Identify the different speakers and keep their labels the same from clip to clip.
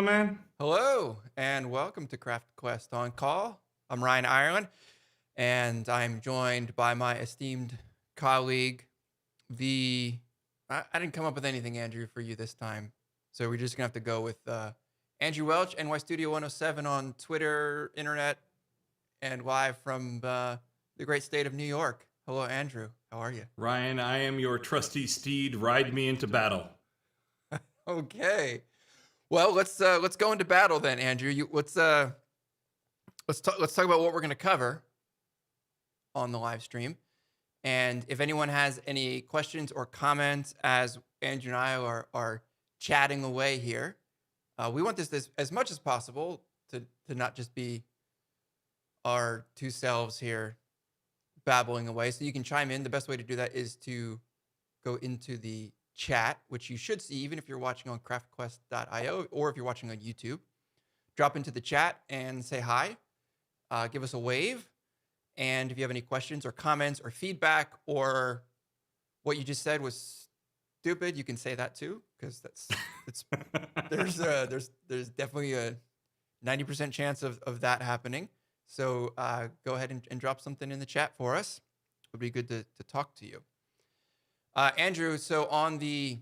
Speaker 1: man.
Speaker 2: Hello and welcome to CraftQuest on Call. I'm Ryan Ireland and I'm joined by my esteemed colleague, I didn't come up with anything, Andrew, for you this time. So we're just going to have to go with Andrew Welch, NY Studio 107 on Twitter, internet, and live from the great state of New York. Hello, Andrew. How are you?
Speaker 1: Ryan, I am your trusty steed. Ride me into battle.
Speaker 2: Okay. Well, let's go into battle then, Andrew. Let's talk about what we're going to cover on the live stream. And if anyone has any questions or comments as Andrew and I are chatting away here, we want this as much as possible to not just be our two selves here babbling away. So you can chime in. The best way to do that is to go into the chat, which you should see even if you're watching on craftquest.io or if you're watching on YouTube. Drop into the chat and say hi. Give us a wave. And if you have any questions or comments or feedback or what you just said was stupid, you can say that too, because there's definitely a 90% chance of that happening. So go ahead and drop something in the chat for us. It would be good to talk to you. Andrew, so on the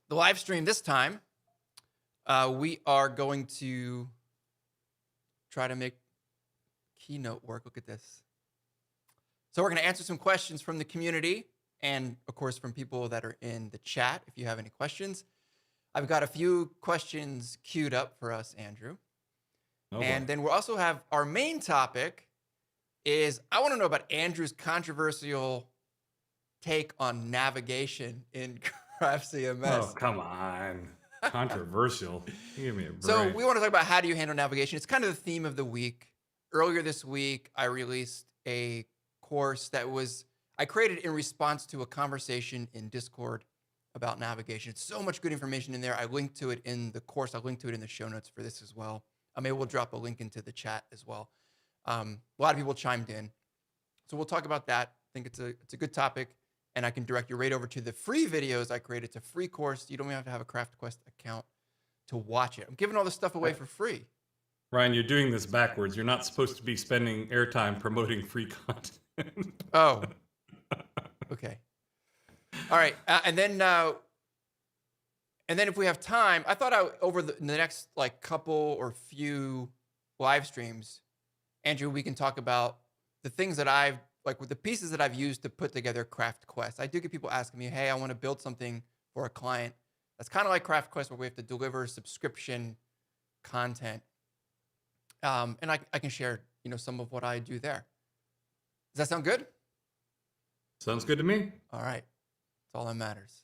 Speaker 2: live stream this time, we are going to try to make Keynote work. Look at this. So we're going to answer some questions from the community and, of course, from people that are in the chat if you have any questions. I've got a few questions queued up for us, Andrew. And then we'll also have our main topic is I want to know about Andrew's controversial take on navigation in Craft CMS.
Speaker 1: Oh, come on. Controversial. Give me a break.
Speaker 2: So we want to talk about how do you handle navigation. It's kind of the theme of the week. Earlier this week, I released a course that I created in response to a conversation in Discord about navigation. It's so much good information in there. I linked to it in the course. I linked to it in the show notes for this as well. Maybe we'll drop a link into the chat as well. A lot of people chimed in. So we'll talk about that. I think it's a good topic. And I can direct you right over to the free videos I created. It's a free course. You don't even have to have a CraftQuest account to watch it. I'm giving all this stuff away for free.
Speaker 1: Ryan, you're doing this backwards. You're not supposed to be spending airtime promoting free content.
Speaker 2: Oh, okay. All right. And then if we have time, I thought over the next couple or few live streams, Andrew, we can talk about the things that with the pieces that I've used to put together CraftQuest. I do get people asking me, hey, I want to build something for a client that's kind of like CraftQuest where we have to deliver subscription content. And I can share, some of what I do there. Does that sound good?
Speaker 1: Sounds good to me.
Speaker 2: All right. That's all that matters.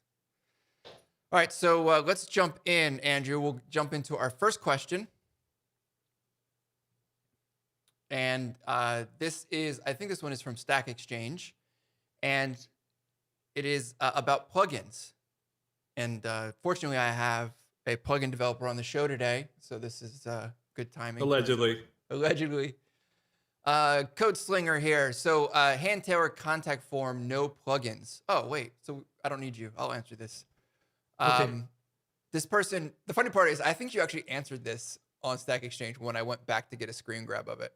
Speaker 2: All right. So let's jump in, Andrew. We'll jump into our first question. And I think this one is from Stack Exchange. And it is about plugins. And fortunately, I have a plugin developer on the show today. So this is good timing.
Speaker 1: Allegedly.
Speaker 2: Code Slinger here. So hand tailored contact form, no plugins. Oh, wait. So I don't need you. I'll answer this.
Speaker 1: Okay.
Speaker 2: This person, the funny part is I think you actually answered this on Stack Exchange when I went back to get a screen grab of it.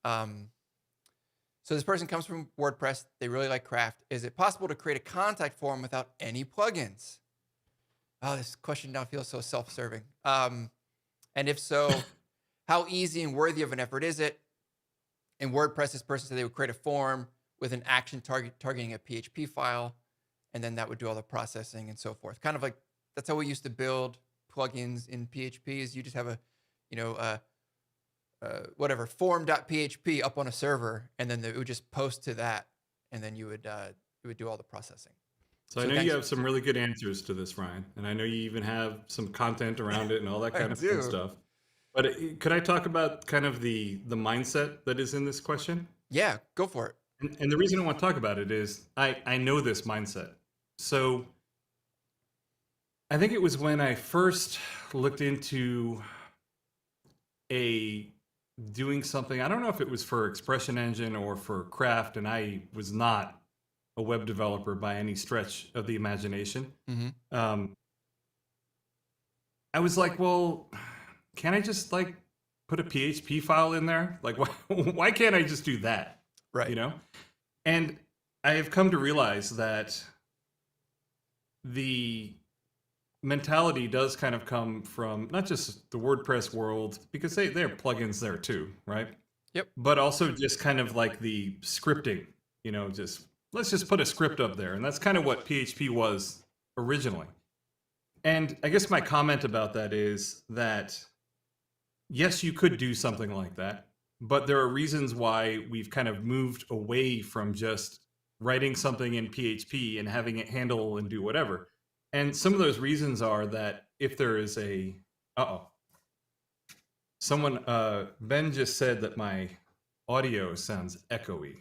Speaker 2: So this person comes from WordPress. They really like Craft. Is it possible to create a contact form without any plugins? Oh, this question now feels so self-serving. And if so, how easy and worthy of an effort is it? In WordPress, this person said they would create a form with an action targeting a PHP file, and then that would do all the processing and so forth. Kind of like that's how we used to build plugins in PHP. Is you just have form.php up on a server, and then it would just post to that, and then you would do all the processing.
Speaker 1: So I know you have some really good answers to this, Ryan, and I know you even have some content around it and all that kind of fun stuff. But could I talk about kind of the mindset that is in this question?
Speaker 2: Yeah, go for it.
Speaker 1: And the reason I want to talk about it is I know this mindset. So I think it was when I first looked into doing something. I don't know if it was for Expression Engine or for Craft, and I was not a web developer by any stretch of the imagination.
Speaker 2: Mm-hmm.
Speaker 1: I was like, well, can I just like put a PHP file in there? Like, why can't I just do that?
Speaker 2: Right.
Speaker 1: You know? And I have come to realize that the mentality does kind of come from not just the WordPress world, because they have plugins there too, right?
Speaker 2: Yep.
Speaker 1: But also just kind of like the scripting, just let's just put a script up there. And that's kind of what PHP was originally. And I guess my comment about that is that, yes, you could do something like that, but there are reasons why we've kind of moved away from just writing something in PHP and having it handle and do whatever. And some of those reasons are that if there is Ben just said that my audio sounds echoey.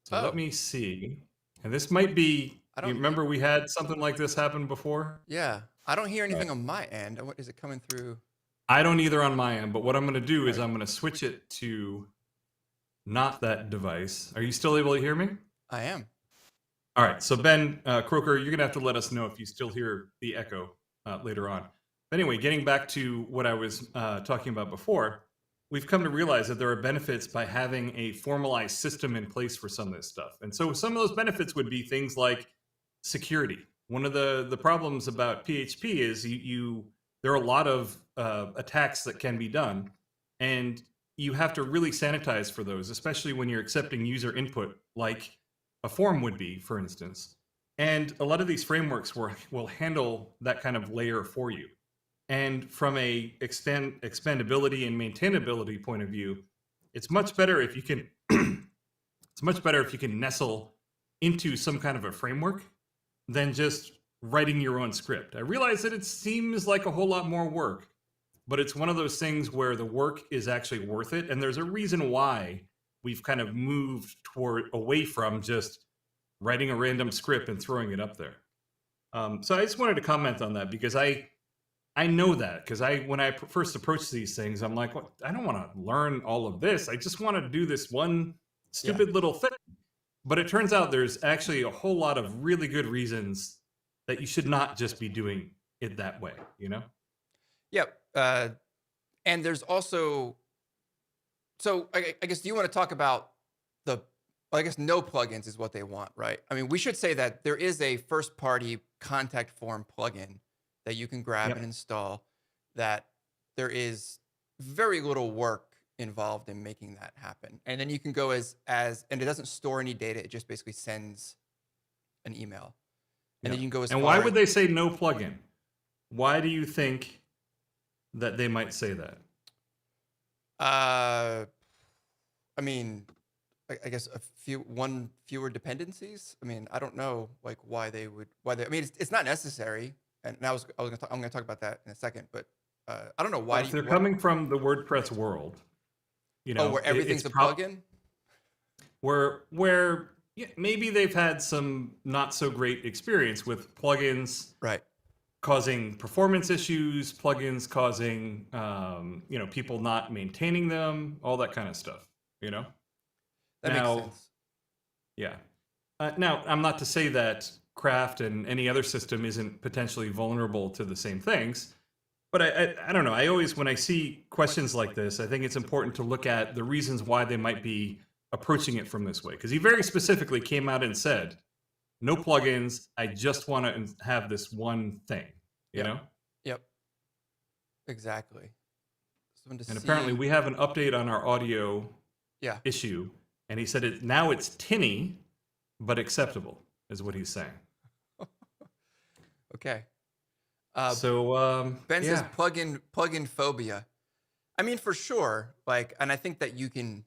Speaker 1: So let me see. And this might be, you remember we had something like this happen before?
Speaker 2: Yeah. I don't hear anything on my end. What is it coming through?
Speaker 1: I don't either on my end, but what I'm going to do is I'm going to switch it to not that device. Are you still able to hear me?
Speaker 2: I am.
Speaker 1: All right. So Ben Croker, you're going to have to let us know if you still hear the echo later on. But anyway, getting back to what I was talking about before, we've come to realize that there are benefits by having a formalized system in place for some of this stuff. And so some of those benefits would be things like security. One of the problems about PHP is there are a lot of attacks that can be done, and you have to really sanitize for those, especially when you're accepting user input, like a form would be, for instance. And a lot of these frameworks will handle that kind of layer for you. And from a expandability and maintainability point of view, it's much better if you can it's much better if you can nestle into some kind of a framework than just writing your own script. I realize that it seems like a whole lot more work, but it's one of those things where the work is actually worth it. And there's a reason why we've kind of moved away from just writing a random script and throwing it up there. So I just wanted to comment on that because I know that, because when I first approach these things, I'm like, well, I don't want to learn all of this. I just want to do this one stupid little thing. But it turns out there's actually a whole lot of really good reasons that you should not just be doing it that way,
Speaker 2: Yep. And there's also, so I guess, do you want to talk about I guess no plugins is what they want, right? I mean, we should say that there is a first-party contact form plugin that you can grab and install, that there is very little work involved in making that happen. And then you can go and it doesn't store any data. It just basically sends an email. And then you can go
Speaker 1: And why would they say no plugin? Why do you think that they might say that?
Speaker 2: I mean, I guess fewer dependencies. I mean, I don't know why they. I mean, it's not necessary. And I'm going to talk about that in a second, but I don't know why.
Speaker 1: If they're coming from the WordPress world,
Speaker 2: where everything's a plugin?
Speaker 1: Where maybe they've had some not so great experience with plugins,
Speaker 2: right,
Speaker 1: causing performance issues, plugins causing people not maintaining them, all that kind of stuff.
Speaker 2: That makes sense.
Speaker 1: Yeah. Now, I'm not to say that Craft and any other system isn't potentially vulnerable to the same things, but I don't know. I always, when I see questions like this, I think it's important to look at the reasons why they might be approaching it from this way. Because he very specifically came out and said, no plugins, I just want to have this one thing, you know?
Speaker 2: Yep. Exactly.
Speaker 1: And apparently we have an update on our audio issue. And he said now it's tinny, but acceptable, is what he's saying.
Speaker 2: Okay.
Speaker 1: Ben
Speaker 2: says plugin phobia. I mean, for sure. And I think that you can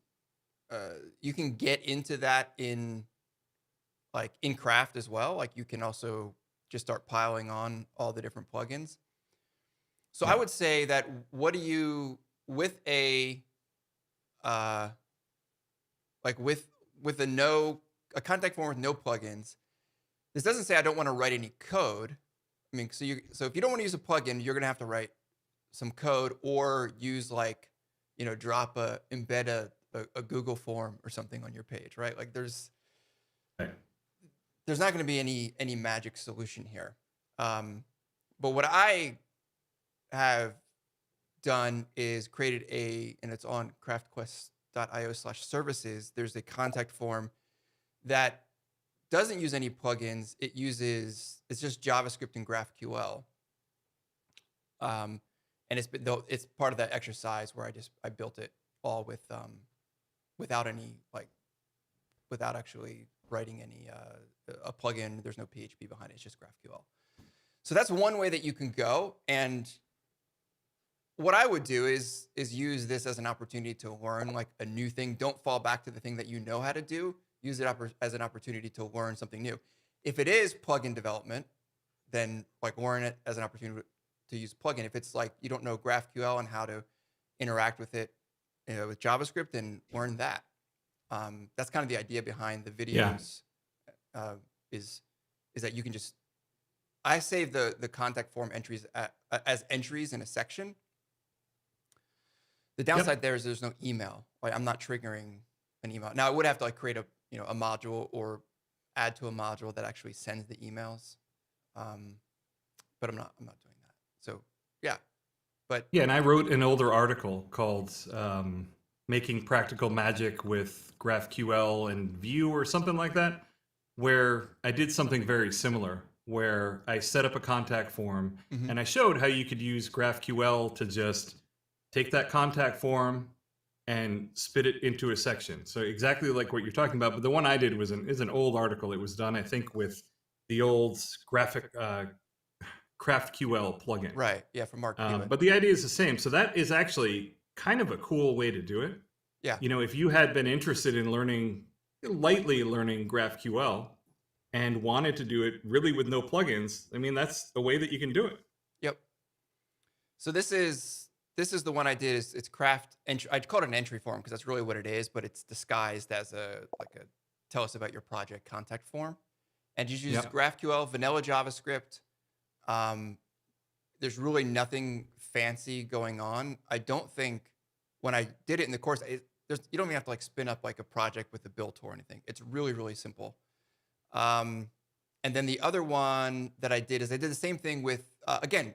Speaker 2: get into that in Craft as well. You can also just start piling on all the different plugins. So I would say that with a contact form with no plugins, this doesn't say I don't want to write any code. I mean, so if you don't want to use a plugin, you're going to have to write some code or use embed a Google form or something on your page, right? There's not going to be any magic solution here. But what I have done is created and it's on craftquest.io/services. There's a contact form that doesn't use any plugins. It's just JavaScript and GraphQL. And it's part of that exercise where I built it all without actually writing any a plugin. There's no PHP behind it. It's just GraphQL. So that's one way that you can go. And what I would do is use this as an opportunity to learn like a new thing. Don't fall back to the thing that you know how to do. Use it as an opportunity to learn something new. If it is plugin development, then like learn it as an opportunity to use plugin. If it's like you don't know GraphQL and how to interact with it, with JavaScript, then learn that. That's kind of the idea behind the videos. Is that you can just I save the contact form entries as entries in a section. The downside there is there's no email. Like I'm not triggering an email. Now I would have to like create a module or add to a module that actually sends the emails. But I'm not doing that. So yeah. But
Speaker 1: yeah, and I wrote an older article called Making Practical Magic with GraphQL and Vue or something like that, where I did something very similar, where I set up a contact form and I showed how you could use GraphQL to just take that contact form and spit it into a section. So exactly like what you're talking about. But the one I did is an old article. It was done, I think, with the old GraphQL plugin.
Speaker 2: Right. Yeah, from Mark Cuban.
Speaker 1: But the idea is the same. So that is actually kind of a cool way to do it.
Speaker 2: Yeah.
Speaker 1: If you had been interested in lightly learning GraphQL and wanted to do it really with no plugins, I mean, that's a way that you can do it.
Speaker 2: Yep. So this is the one I did. It's Craft entry. I call it an entry form because that's really what it is, but it's disguised as a tell us about your project contact form. And you use GraphQL, vanilla JavaScript. There's really nothing fancy going on. I don't think when I did it in the course, you don't even have to like spin up like a project with a build or anything. It's really, really simple. And then the other one that I did is I did the same thing with, again,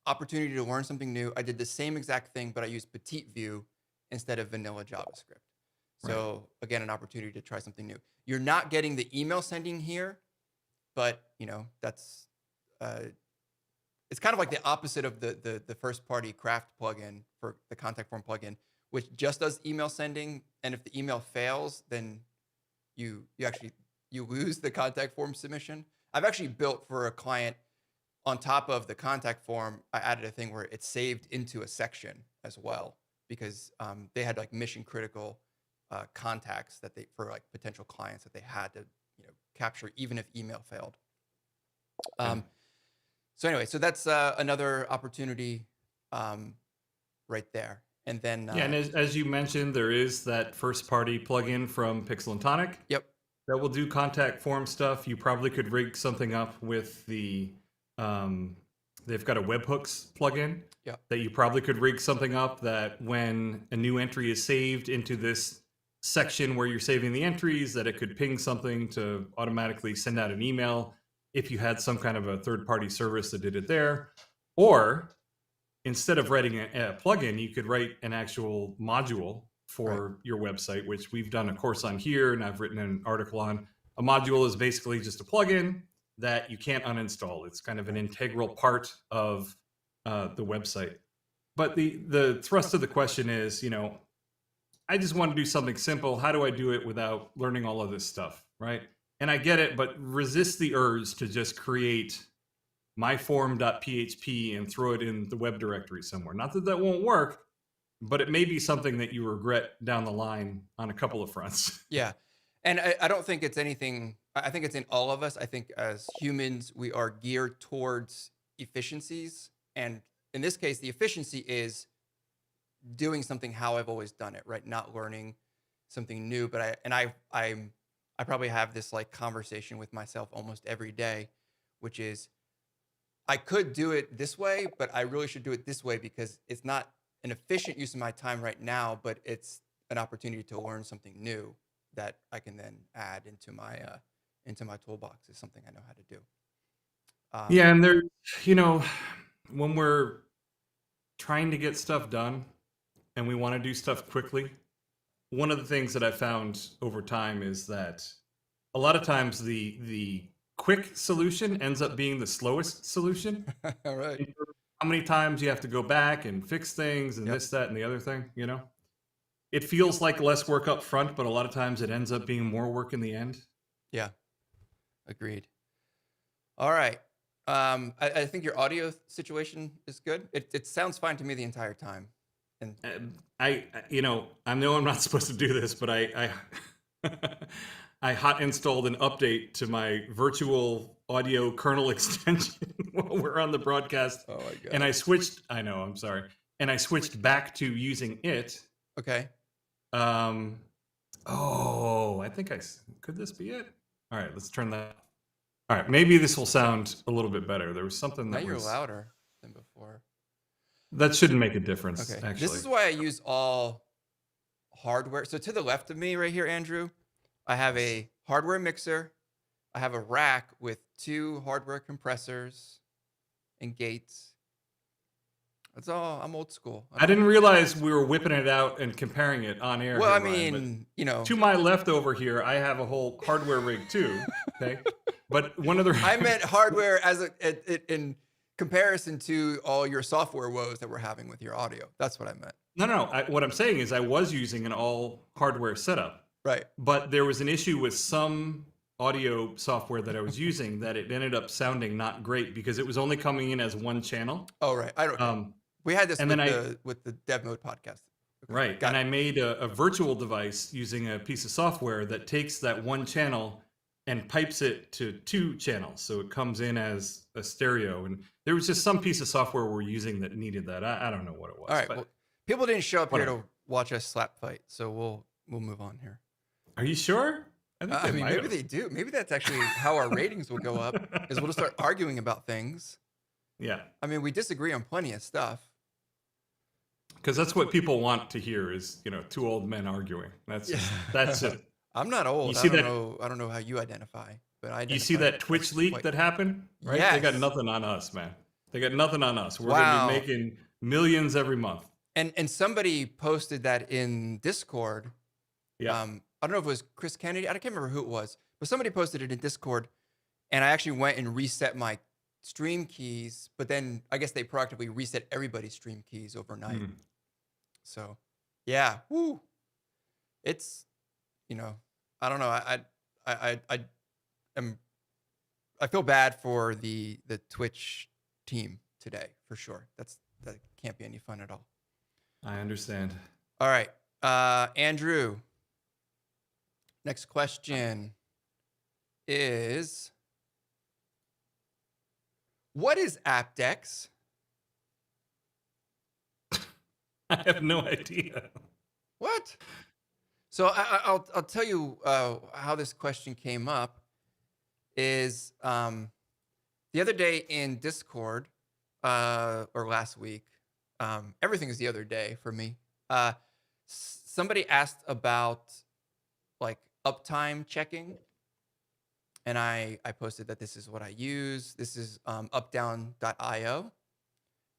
Speaker 2: opportunity to learn something new. I did the same exact thing, but I used Petite Vue instead of vanilla JavaScript. So again, an opportunity to try something new. You're not getting the email sending here, but that's, it's kind of like the opposite of the first party Craft plugin for the contact form plugin, which just does email sending. And if the email fails, then you lose the contact form submission. I've actually built for a client on top of the contact form. I added a thing where it's saved into a section as well, because they had like mission critical contacts for like potential clients that they had to capture even if email failed. So anyway, so that's another opportunity right there. And then
Speaker 1: and as you mentioned, there is that first party plugin from Pixel and Tonic.
Speaker 2: Yep.
Speaker 1: That will do contact form stuff. You probably could rig something up with the they've got a webhooks plugin that you probably could rig something up that when a new entry is saved into this section where you're saving the entries, that it could ping something to automatically send out an email if you had some kind of a third-party service that did it there. Or instead of writing a plugin, you could write an actual module for your website, which we've done a course on here and I've written an article on. A module is basically just a plugin that you can't uninstall. It's kind of an integral part of the website. But the thrust of the question is, I just want to do something simple. How do I do it without learning all of this stuff, right? And I get it, but resist the urge to just create myform.php and throw it in the web directory somewhere. Not that that won't work, but it may be something that you regret down the line on a couple of fronts.
Speaker 2: Yeah. And I don't think it's anything, I think it's in all of us. I think as humans, we are geared towards efficiencies. And in this case, the efficiency is doing something how I've always done it, right? Not learning something new. But I probably have this like conversation with myself almost every day, which is I could do it this way, but I really should do it this way because it's not an efficient use of my time right now, but it's an opportunity to learn something new that I can then add into my toolbox is something I know how to do.
Speaker 1: Yeah, and there, when we're trying to get stuff done and we want to do stuff quickly, one of the things that I found over time is that a lot of times the quick solution ends up being the slowest solution.
Speaker 2: All right.
Speaker 1: In terms of how many times you have to go back and fix things and
Speaker 2: Yep.
Speaker 1: this, that, and the other thing, you know? It feels like less work up front, but a lot of times it ends up being more work in the end.
Speaker 2: Yeah. Agreed. All right. I think your audio situation is good. It sounds fine to me the entire time. And
Speaker 1: You know, I know I'm not supposed to do this, but I I hot installed an update to my virtual audio kernel extension while we're on the broadcast.
Speaker 2: oh my god.
Speaker 1: And I switched, I know, I'm sorry. And I switched back to using it.
Speaker 2: Okay.
Speaker 1: Oh, I think could this be it? All right, let's turn that. All right, maybe this will sound a little bit better. There was something
Speaker 2: Now
Speaker 1: that
Speaker 2: you're
Speaker 1: was
Speaker 2: louder than before.
Speaker 1: that shouldn't make a difference.
Speaker 2: Okay.
Speaker 1: Actually,
Speaker 2: This is why I use all hardware. So to the left of me right here, Andrew, I have a hardware mixer. I have a rack with 2 hardware compressors and gates. That's all. I'm old school.
Speaker 1: I didn't realize we were whipping it out and comparing it on air.
Speaker 2: Well, I
Speaker 1: here, Ryan, but
Speaker 2: mean, you know,
Speaker 1: to my left over here, I have a whole hardware rig too. Okay, but one of the
Speaker 2: I meant hardware as in comparison to all your software woes that we're having with your audio. That's what I meant.
Speaker 1: no. What I'm saying is I was using an all hardware setup,
Speaker 2: Right.
Speaker 1: but there was an issue with some audio software that I was using that it ended up sounding not great because it was only coming in as one channel.
Speaker 2: Oh, right. I don't. We had this
Speaker 1: and
Speaker 2: with
Speaker 1: then
Speaker 2: with the Dev Mode podcast. Okay,
Speaker 1: Right.
Speaker 2: got
Speaker 1: And
Speaker 2: it.
Speaker 1: I made a virtual device using a piece of software that takes that one channel and pipes it to 2 channels. So it comes in as a stereo. And there was just some piece of software we're using that needed that. I don't know what it was.
Speaker 2: All right.
Speaker 1: But
Speaker 2: Well, people didn't show up here
Speaker 1: whatever.
Speaker 2: to watch us slap fight, so we'll move on here.
Speaker 1: Are you sure? I think
Speaker 2: I
Speaker 1: they
Speaker 2: mean,
Speaker 1: might
Speaker 2: maybe
Speaker 1: have.
Speaker 2: they do. Maybe that's actually how our ratings will go up. Is we'll just start arguing about things.
Speaker 1: Yeah.
Speaker 2: I mean, we disagree on plenty of stuff.
Speaker 1: Because that's what people want to hear is, 2 old men arguing. That's it.
Speaker 2: I'm not old.
Speaker 1: You see
Speaker 2: I
Speaker 1: that-
Speaker 2: don't know how you identify, but I.
Speaker 1: You see that Twitch leak that happened? Right? They got
Speaker 2: Yes.
Speaker 1: nothing on us, man. They got nothing on us. We're
Speaker 2: Wow.
Speaker 1: going to be making millions every month.
Speaker 2: And somebody posted that in Discord.
Speaker 1: Yeah.
Speaker 2: I don't know if it was Chris Kennedy. I can't remember who it was, but somebody posted it in Discord, and I actually went and reset my stream keys. But then I guess they proactively reset everybody's stream keys overnight.
Speaker 1: Mm.
Speaker 2: So, yeah, woo. It's, I don't know. I feel bad for the Twitch team today for sure. That can't be any fun at all.
Speaker 1: I understand.
Speaker 2: All right, Andrew. Next question is, what is Aptx?
Speaker 1: I have no idea.
Speaker 2: What? So I'll tell you how this question came up. Is the other day in Discord, or last week, everything is the other day for me. Somebody asked about like uptime checking, and I posted that this is what I use. This is updown.io.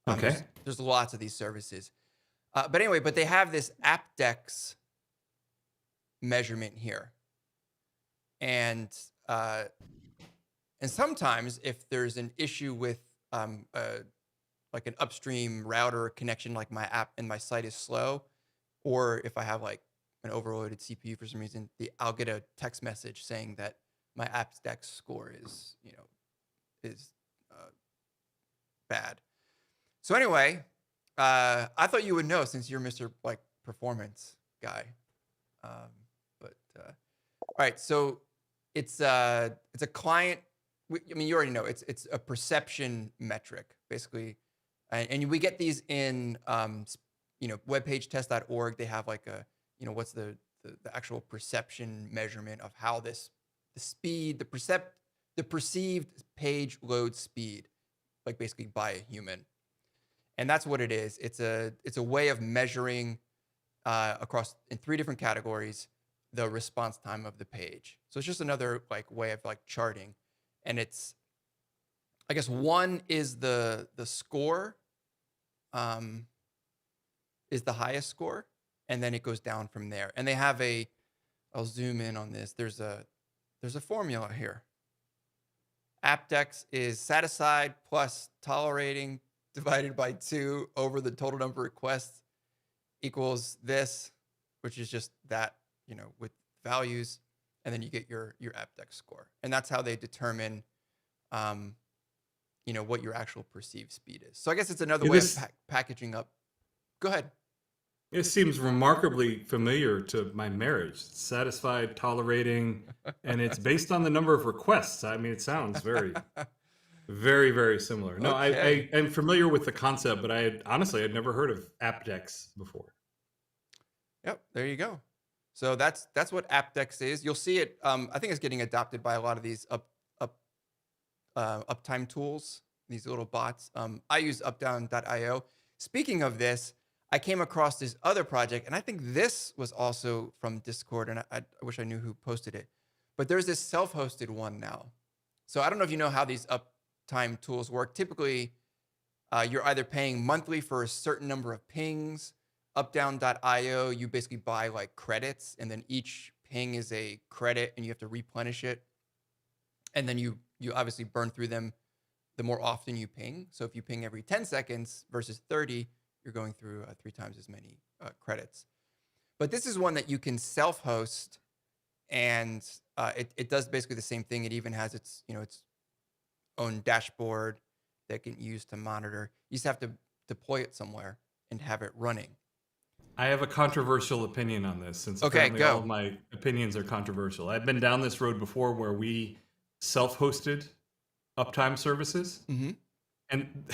Speaker 1: Okay.
Speaker 2: There's lots of these services. But anyway, they have this Aptx measurement here. And sometimes if there's an issue with like an upstream router connection, like my app and my site is slow, or if I have like an overloaded CPU for some reason, I'll get a text message saying that my Aptx score is bad. So anyway, I thought you would know since you're Mr. like performance guy. All right, so it's a client. I mean, you already know it's a perception metric basically, and we get these in webpagetest.org. They have like what's the actual perception measurement of how the speed, the perceived page load speed, like basically by a human. And that's what it is. It's a way of measuring across in 3 different categories the response time of the page. So it's just another like way of like charting. And it's, I guess 1 is the score, is the highest score, and then it goes down from there. And they have I'll zoom in on this. There's a formula here. Aptx is set aside plus tolerating divided by 2 over the total number of requests equals this, which is just that, with values, and then you get your Aptx score. And that's how they determine, what your actual perceived speed is. So I guess it's another way of packaging up. Go ahead.
Speaker 1: It seems remarkably familiar to my marriage. Satisfied, tolerating, and it's based on the number of requests. I mean, it sounds very, very, very similar. No,
Speaker 2: Okay.
Speaker 1: I'm familiar with the concept, but honestly, I'd never heard of Aptx before.
Speaker 2: Yep, there you go. So that's what Aptx is. You'll see it. I think it's getting adopted by a lot of these uptime tools, these little bots. I use updown.io. Speaking of this, I came across this other project, and I think this was also from Discord, and I wish I knew who posted it. But there's this self-hosted one now. So I don't know if you know how these uptime tools work. Typically, you're either paying monthly for a certain number of pings. Updown.io, you basically buy like credits, and then each ping is a credit, and you have to replenish it. And then you obviously burn through them the more often you ping. So if you ping every 10 seconds versus 30, you're going through 3 times as many credits. But this is one that you can self-host, and it does basically the same thing. It even has its own dashboard that can use to monitor. You just have to deploy it somewhere and have it running.
Speaker 1: I have a controversial opinion on this, since apparently all of my opinions are controversial. I've been down this road before where we self-hosted uptime services.
Speaker 2: Mm-hmm.
Speaker 1: And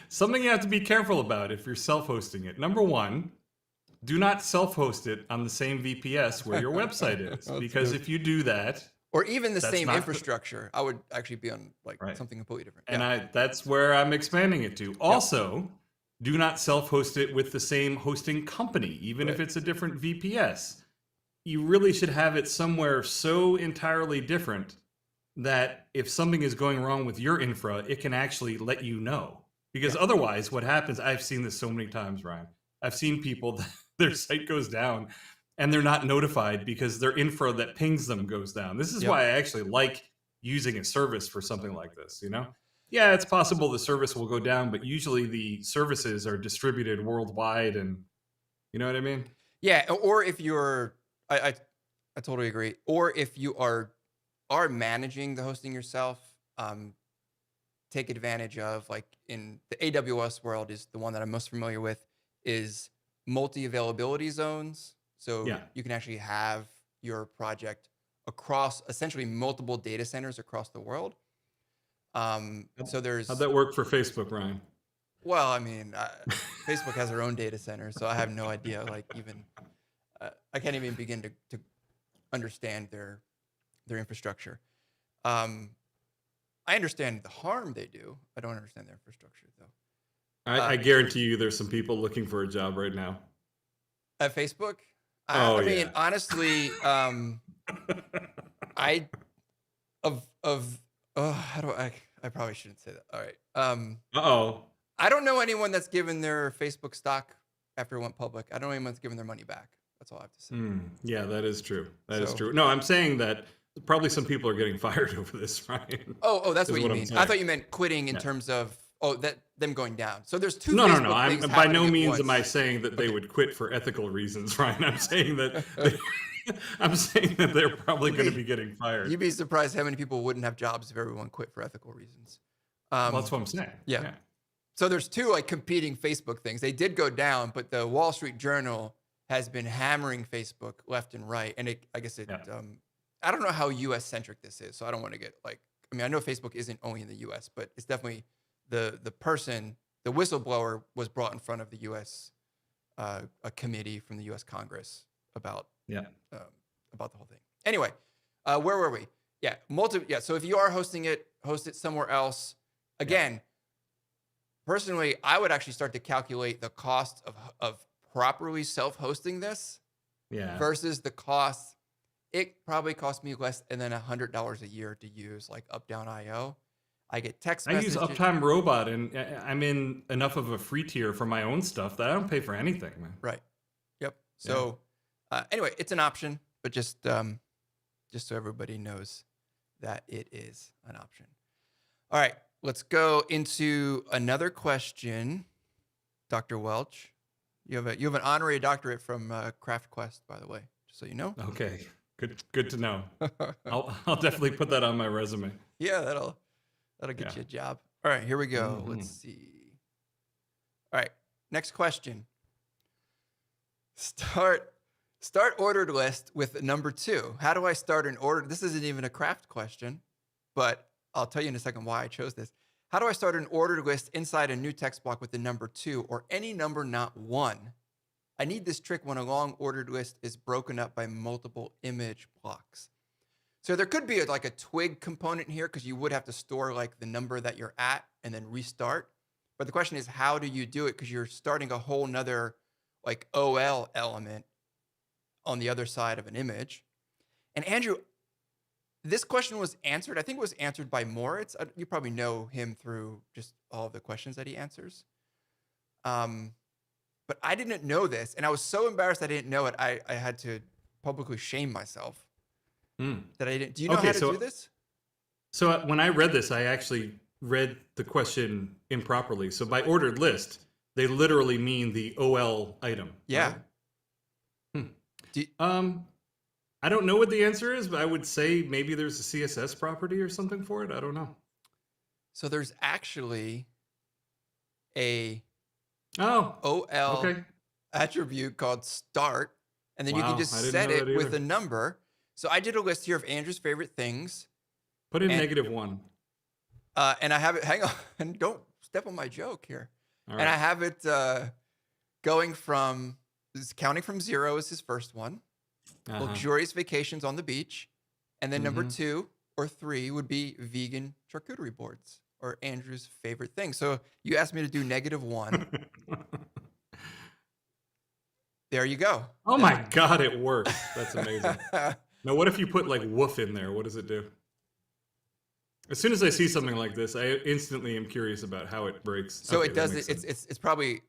Speaker 1: something you have to be careful about if you're self-hosting it. Number one, do not self-host it on the same VPS where your website is. Because if you do that...
Speaker 2: Or even the same infrastructure. I would actually be on something completely different.
Speaker 1: And that's where I'm expanding it to. Also, do not self-host it with the same hosting company, even if it's a different VPS. You really should have it somewhere so entirely different that if something is going wrong with your infra, it can actually let you know. Because otherwise, what happens, I've seen this so many times, Ryan. I've seen people, their site goes down and they're not notified because their infra that pings them goes down. This is why I actually like using a service for something like this, Yeah, it's possible the service will go down, but usually the services are distributed worldwide, and you know what I mean?
Speaker 2: Yeah, or if you're, I totally agree. Or if you are managing the hosting yourself, take advantage of, like in the AWS world is the one that I'm most familiar with, is multi-availability zones. So you can actually have your project across essentially multiple data centers across the world. So there's...
Speaker 1: How'd that work for Facebook, Ryan?
Speaker 2: Well, I mean, Facebook has their own data center, so I have no idea. Like even, I can't even begin to understand their infrastructure. I understand the harm they do. I don't understand their infrastructure, though.
Speaker 1: I guarantee you there's some people looking for a job right now.
Speaker 2: At Facebook? I mean, honestly, how do I probably shouldn't say that. All right. I don't know anyone that's given their Facebook stock after it went public. I don't know anyone that's given their money back. That's all I have to say.
Speaker 1: Yeah, that is true. That is true. No, I'm saying that probably some people are getting fired over this, Ryan.
Speaker 2: Oh, that's what you mean. I thought you meant quitting in terms of them going down. So there's two.
Speaker 1: No. I'm by no means am I saying that they would quit for ethical reasons, Ryan. I'm saying that they're probably going to be getting fired.
Speaker 2: You'd be surprised how many people wouldn't have jobs if everyone quit for ethical reasons.
Speaker 1: Well, that's what I'm saying.
Speaker 2: Yeah. So there's two competing Facebook things. They did go down, but the Wall Street Journal has been hammering Facebook left and right, and I don't know how U.S. centric this is, so I don't want to get I know Facebook isn't only in the U.S., but it's definitely the whistleblower was brought in front of the U.S. A committee from the U.S. Congress about the whole thing. Anyway, where were we? So if you are hosting it, host it somewhere else. Again, personally, I would actually start to calculate the cost of properly self-hosting this versus the cost. It probably cost me less than $100 a year to use like Updown.io. I get text
Speaker 1: I use
Speaker 2: messages.
Speaker 1: Uptime Robot, and I'm in enough of a free tier for my own stuff that I don't pay for anything, man.
Speaker 2: Right. Yep.
Speaker 1: Yeah.
Speaker 2: So anyway, it's an option, but just so everybody knows that it is an option. All right, let's go into another question, Dr. Welch. You have an honorary doctorate from CraftQuest, by the way, just so you know.
Speaker 1: Okay, good to know. I'll definitely put that on my resume.
Speaker 2: Yeah, that'll get you a job. All right, here we go. Let's see. All right, next question. Start ordered list with number 2. How do I start an order? This isn't even a craft question, but I'll tell you in a second why I chose this. How do I start an ordered list inside a new text block with the number 2 or any number not 1? I need this trick when a long ordered list is broken up by multiple image blocks. So there could be like a twig component here because you would have to store like the number that you're at and then restart. But the question is, how do you do it? Because you're starting a whole nother like OL element on the other side of an image. And Andrew, this question was answered. I think it was answered by Moritz. You probably know him through just all of the questions that he answers. But I didn't know this, and I was so embarrassed I didn't know it. I had to publicly shame myself that I didn't. Do you know how to do this?
Speaker 1: So when I read this, I actually read the question improperly. So by ordered list, they literally mean the OL item.
Speaker 2: Yeah.
Speaker 1: Right? I don't know what the answer is, but I would say maybe there's a CSS property or something for it. I don't know.
Speaker 2: So there's actually a
Speaker 1: OL
Speaker 2: attribute called start, and then you can just set it with a number. So I did a list here of Andrew's favorite things.
Speaker 1: Put in -1.
Speaker 2: And I have it, hang on, and don't step on my joke here.
Speaker 1: All right.
Speaker 2: And I have it going from, counting from 0 is his first one. Luxurious vacations on the beach. And then number 2 or 3 would be vegan charcuterie boards, or Andrew's favorite thing. So you asked me to do -1. There you go.
Speaker 1: Oh my God, it works. That's amazing. Now, what if you put like woof in there? What does it do? As soon as I see something like this, I instantly am curious about how it breaks.
Speaker 2: So it does it. It's probably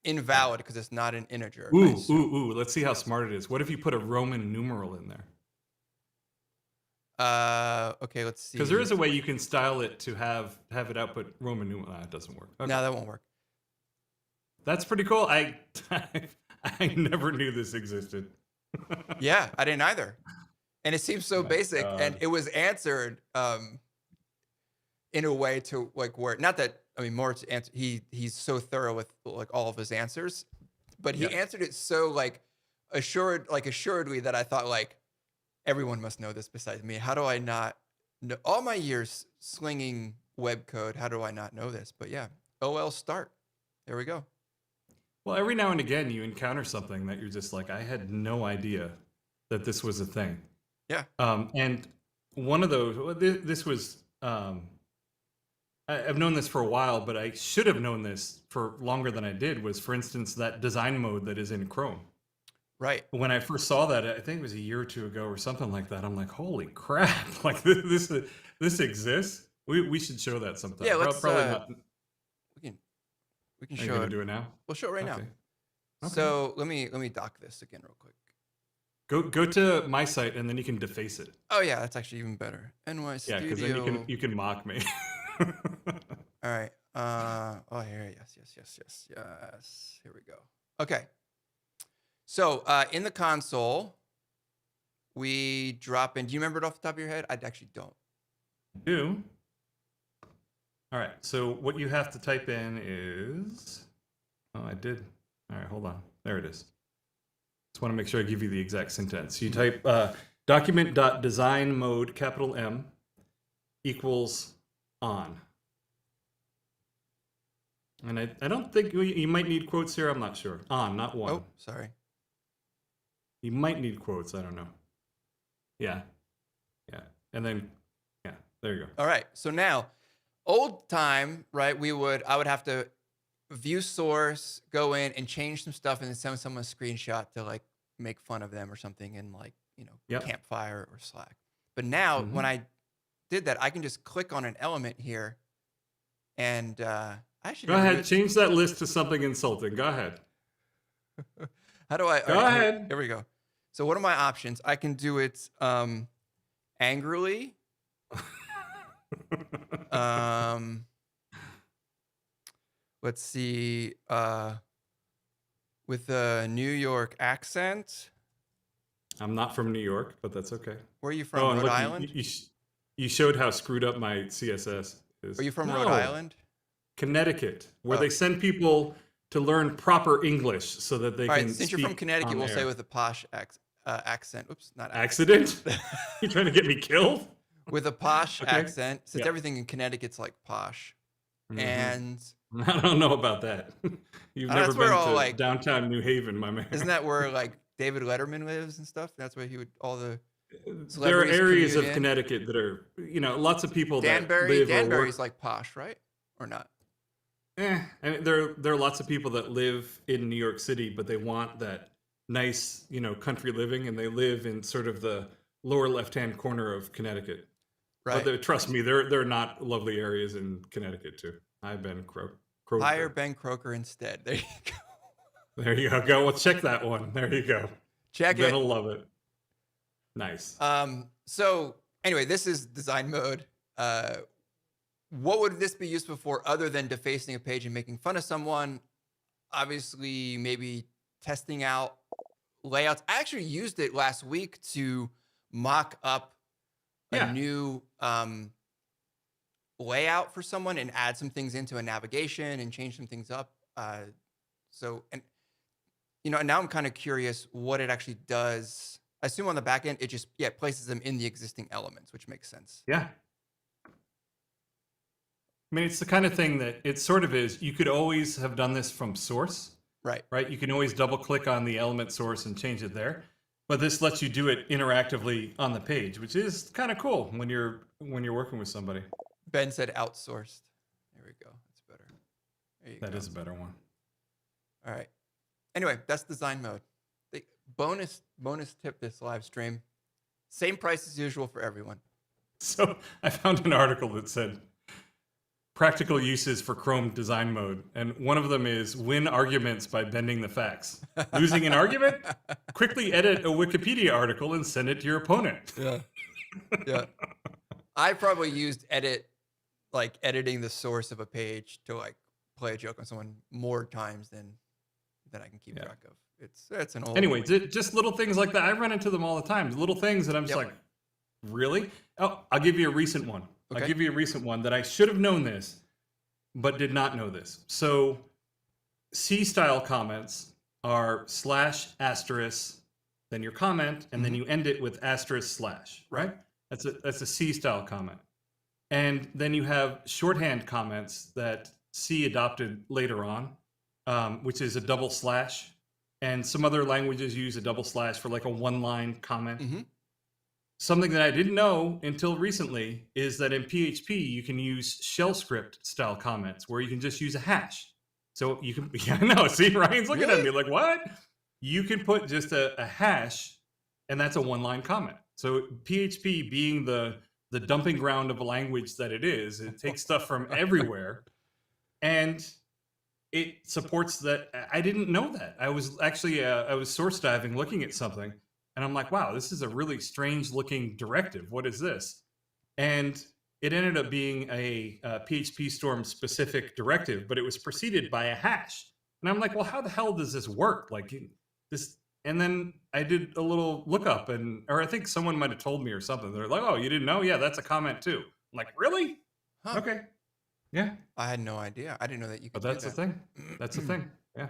Speaker 2: invalid because it's not an integer.
Speaker 1: Ooh. Let's see how smart it is. What if you put a Roman numeral in there?
Speaker 2: Okay, let's see.
Speaker 1: Because there is a way you can style it to have it output Roman numeral. It doesn't work. Okay.
Speaker 2: No, that won't work.
Speaker 1: That's pretty cool. I never knew this existed.
Speaker 2: Yeah, I didn't either. And it seems so basic, and it was answered in a way to like where, not that, I mean, Moritz answer, he's so thorough with like all of his answers, but he answered it so like assuredly that I thought like everyone must know this besides me. How do I not know? All my years slinging web code, how do I not know this? But yeah, OL start. There we go.
Speaker 1: Well, every now and again you encounter something that you're just like, I had no idea that this was a thing.
Speaker 2: Yeah.
Speaker 1: And one of those, this was, I've known this for a while, but I should have known this for longer than I did, was, for instance, that design mode that is in Chrome.
Speaker 2: Right.
Speaker 1: When I first saw that, I think it was a year or two ago or something like that, I'm like, holy crap, like this exists? We should show that sometime.
Speaker 2: Yeah, let's,
Speaker 1: probably not.
Speaker 2: We can
Speaker 1: Are you
Speaker 2: show
Speaker 1: gonna
Speaker 2: it.
Speaker 1: do it now?
Speaker 2: We'll show it right now.
Speaker 1: Okay.
Speaker 2: So let me dock this again real quick.
Speaker 1: Go to my site and then you can deface it.
Speaker 2: Oh yeah, that's actually even better. NY Studio.
Speaker 1: Yeah, because then you can mock me.
Speaker 2: All right. Oh, here. Yes. Here we go. Okay. So in the console, we drop in. Do you remember it off the top of your head? I actually don't.
Speaker 1: Do. All right. So what you have to type in is. Oh, I did. All right. Hold on. There it is. Just want to make sure I give you the exact sentence. You type document.design mode capital M equals on. And I don't think you might need quotes here. I'm not sure. On, not one.
Speaker 2: Oh, sorry.
Speaker 1: You might need quotes. I don't know. Yeah. And then, yeah, there you go.
Speaker 2: All right. So now, old time, right? I would have to view source, go in and change some stuff and then send someone a screenshot to like make fun of them or something in like, Campfire or Slack. But now when I did that, I can just click on an element here And I should
Speaker 1: Go
Speaker 2: never do
Speaker 1: ahead,
Speaker 2: it.
Speaker 1: change that list to something insulting. Go ahead.
Speaker 2: How do I?
Speaker 1: Go
Speaker 2: all right,
Speaker 1: ahead.
Speaker 2: Here we go. So what are my options? I can do it angrily. Let's see. With a New York accent.
Speaker 1: I'm not from New York, but that's okay.
Speaker 2: Where are you from?
Speaker 1: Oh, and
Speaker 2: Rhode
Speaker 1: look,
Speaker 2: Island?
Speaker 1: you showed how screwed up my CSS is.
Speaker 2: Are you from
Speaker 1: No,
Speaker 2: Rhode Island?
Speaker 1: Connecticut, where
Speaker 2: Oh.
Speaker 1: they send people to learn proper English so that they
Speaker 2: All
Speaker 1: can
Speaker 2: right, since
Speaker 1: speak
Speaker 2: you're from Connecticut,
Speaker 1: on
Speaker 2: we'll
Speaker 1: air.
Speaker 2: say with a posh accent. Oops, not accent.
Speaker 1: Accident? You trying to get me killed?
Speaker 2: With a posh
Speaker 1: Okay.
Speaker 2: accent, since
Speaker 1: Yeah.
Speaker 2: everything in Connecticut's like posh.
Speaker 1: Mhm.
Speaker 2: And
Speaker 1: I don't know about that. You've never
Speaker 2: that's where
Speaker 1: been
Speaker 2: all,
Speaker 1: to
Speaker 2: like-
Speaker 1: downtown New Haven, my man.
Speaker 2: isn't that where like David Letterman lives and stuff? That's where he would all the
Speaker 1: There are
Speaker 2: celebrities
Speaker 1: areas of
Speaker 2: commute in?
Speaker 1: Connecticut that are, lots of people that
Speaker 2: Danbury.
Speaker 1: live or
Speaker 2: Danbury's
Speaker 1: work.
Speaker 2: like posh, right? Or not?
Speaker 1: And there are lots of people that live in New York City, but they want that nice, country living, and they live in sort of the lower left-hand corner of Connecticut.
Speaker 2: Right.
Speaker 1: But trust me, there are not lovely areas in Connecticut too. I've been Croker.
Speaker 2: Hire Ben Croker instead. There you go.
Speaker 1: There you go. Well, check that one. There you go.
Speaker 2: Check
Speaker 1: Ben
Speaker 2: it.
Speaker 1: will love it. Nice.
Speaker 2: So anyway, this is design mode. What would this be useful for other than defacing a page and making fun of someone? Obviously, maybe testing out layouts. I actually used it last week to mock up a new layout for someone and add some things into a navigation and change some things up. And now I'm kind of curious what it actually does. I assume on the back end, it just places them in the existing elements, which makes sense.
Speaker 1: Yeah. I mean, it's the kind of thing that it sort of is. You could always have done this from source,
Speaker 2: Right.
Speaker 1: right? You can always double click on the element source and change it there. But this lets you do it interactively on the page, which is kind of cool when you're working with somebody.
Speaker 2: Ben said outsourced. There we go. That's better. There you go.
Speaker 1: That is a better one.
Speaker 2: All right. Anyway, that's design mode. The bonus tip this live stream. Same price as usual for everyone.
Speaker 1: So I found an article that said practical uses for Chrome design mode. And one of them is win arguments by bending the facts. Losing an argument? Quickly edit a Wikipedia article and send it to your opponent.
Speaker 2: Yeah. I probably used editing the source of a page to like play a joke on someone more times than I can keep track of. It's an old.
Speaker 1: Anyway, just little things like that. I run into them all the time. Little things that I'm just like, really? Oh, I'll give you a recent one.
Speaker 2: Okay.
Speaker 1: I'll give you a recent one that I should have known this, but did not know this. So C-style comments are /*, then your comment, and then you end it with */, right? That's a C-style comment. And then you have shorthand comments that C adopted later on, which is a double slash. And some other languages use a double slash for like a one-line comment.
Speaker 2: Mm-hmm.
Speaker 1: Something that I didn't know until recently is that in PHP, you can use shell script style comments where you can just use a hash. So you can, I know, see, Ryan's looking at me like, what? You can put just a hash, and that's a one-line comment. So PHP being the dumping ground of a language that it is, it takes stuff from everywhere. And it supports that. I didn't know that. I was actually, I was source diving looking at something, and I'm like, wow, this is a really strange looking directive. What is this? And it ended up being a PHP Storm specific directive, but it was preceded by a hash. And I'm like, well, how the hell does this work? Like this. And then I did a little lookup, or I think someone might have told me or something. They're like, oh, you didn't know? Yeah, that's a comment too. I'm like, really?
Speaker 2: Huh.
Speaker 1: Okay. Yeah.
Speaker 2: I had no idea. I didn't know that you could.
Speaker 1: But that's
Speaker 2: do
Speaker 1: the
Speaker 2: that.
Speaker 1: thing. That's the thing. Yeah.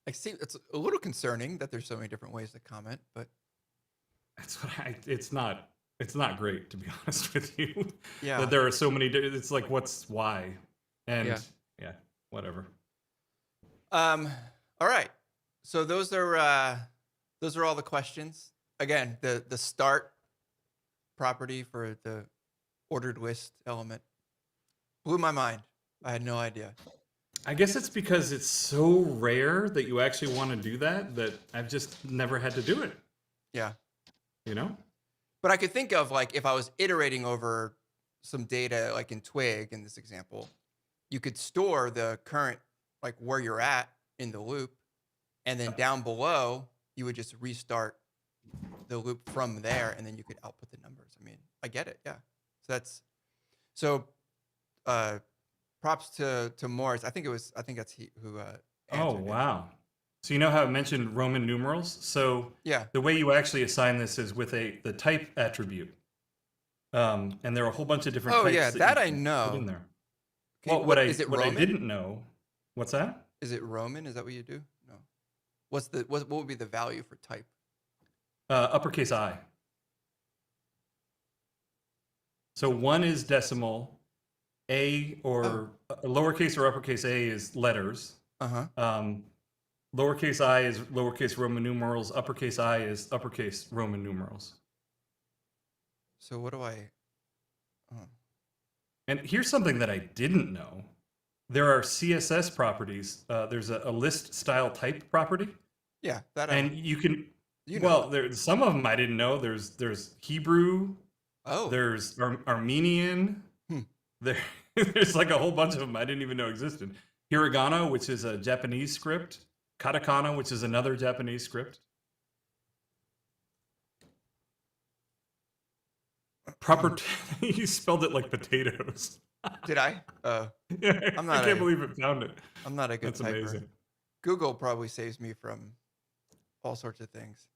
Speaker 2: I see. It's a little concerning that there's so many different ways to comment, but
Speaker 1: That's what it's not great, to be honest with you.
Speaker 2: yeah.
Speaker 1: That there are so many. It's like, why? And
Speaker 2: Yeah.
Speaker 1: Whatever.
Speaker 2: All right. So those are all the questions. Again, the start property for the ordered list element blew my mind. I had no idea.
Speaker 1: I guess it's because it's so rare that you actually want to do that I've just never had to do it.
Speaker 2: Yeah.
Speaker 1: You know?
Speaker 2: But I could think of like if I was iterating over some data like in Twig in this example, you could store the current, like where you're at in the loop, and then down below you would just restart the loop from there, and then you could output the numbers. I mean, I get it. Yeah. So props to Morris. I think that's he who
Speaker 1: Oh,
Speaker 2: answered it.
Speaker 1: wow. So you know how I mentioned Roman numerals? So
Speaker 2: Yeah.
Speaker 1: the way you actually assign this is with the type attribute. And there are a whole bunch of different
Speaker 2: Oh
Speaker 1: types
Speaker 2: yeah,
Speaker 1: that
Speaker 2: that
Speaker 1: you
Speaker 2: I
Speaker 1: can put
Speaker 2: know.
Speaker 1: in there.
Speaker 2: Okay,
Speaker 1: Well,
Speaker 2: what is it?
Speaker 1: what I
Speaker 2: Roman?
Speaker 1: didn't know, what's that?
Speaker 2: Is it Roman? Is that what you do? No. What would be the value for type?
Speaker 1: Uppercase I. So 1 is decimal, A or lowercase or uppercase A is letters. Lowercase I is lowercase Roman numerals. Uppercase I is uppercase Roman numerals.
Speaker 2: So what do I?
Speaker 1: And here's something that I didn't know. There are CSS properties. There's a list style type property.
Speaker 2: Yeah, that.
Speaker 1: And you can.
Speaker 2: You
Speaker 1: well, there's some of them I didn't know. There's Hebrew.
Speaker 2: Oh.
Speaker 1: There's Armenian. There's like a whole bunch of them I didn't even know existed. Hiragana, which is a Japanese script. Katakana, which is another Japanese script. You spelled it like potatoes.
Speaker 2: Did I?
Speaker 1: Yeah, I can't believe it found it.
Speaker 2: I'm not a good
Speaker 1: That's
Speaker 2: typer.
Speaker 1: amazing.
Speaker 2: Google probably saves me from all sorts of things.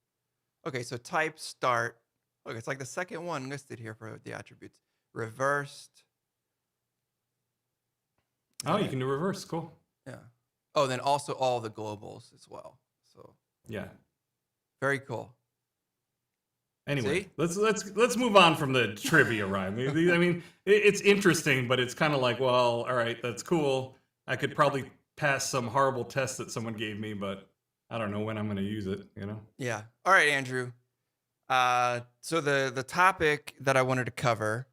Speaker 2: Okay, so type start. Look, it's like the second one listed here for the attributes. Reversed.
Speaker 1: Oh, you can do reverse. Cool.
Speaker 2: Yeah. Oh, then also all the globals as well. So
Speaker 1: yeah,
Speaker 2: very cool.
Speaker 1: Anyway, let's move on from the trivia, Ryan. I mean, it's interesting, but it's kind of like, well, all right, that's cool. I could probably pass some horrible test that someone gave me, but I don't know when I'm going to use it.
Speaker 2: Yeah. All right, Andrew. So the topic that I wanted to cover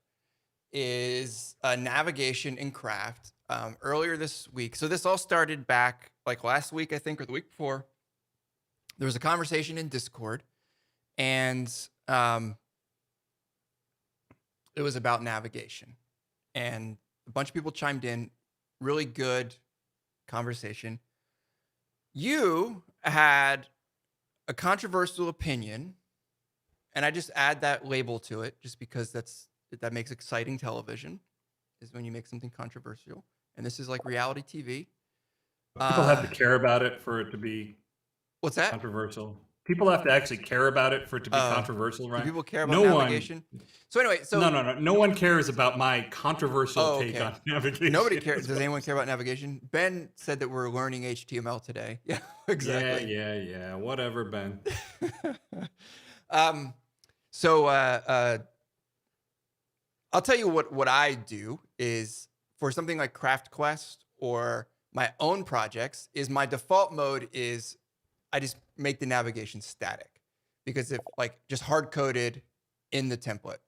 Speaker 2: is navigation in Craft. Earlier this week, so this all started back like last week, I think, or the week before. There was a conversation in Discord, and it was about navigation, and a bunch of people chimed in. Really good conversation. You had a controversial opinion, and I just add that label to it just because that makes exciting television, is when you make something controversial. And this is like reality TV.
Speaker 1: People have to care about it for it to be
Speaker 2: what's that?
Speaker 1: Controversial. People have to actually care about it for it to be controversial, right?
Speaker 2: Do people care about navigation? So anyway,
Speaker 1: no one cares about my controversial take on navigation.
Speaker 2: Nobody cares. Does anyone care about navigation? Ben said that we're learning HTML today. Yeah, exactly.
Speaker 1: Yeah. Whatever, Ben.
Speaker 2: So I'll tell you what I do is, for something like CraftQuest or my own projects, is my default mode is I just make the navigation static, because if like just hard coded in the template,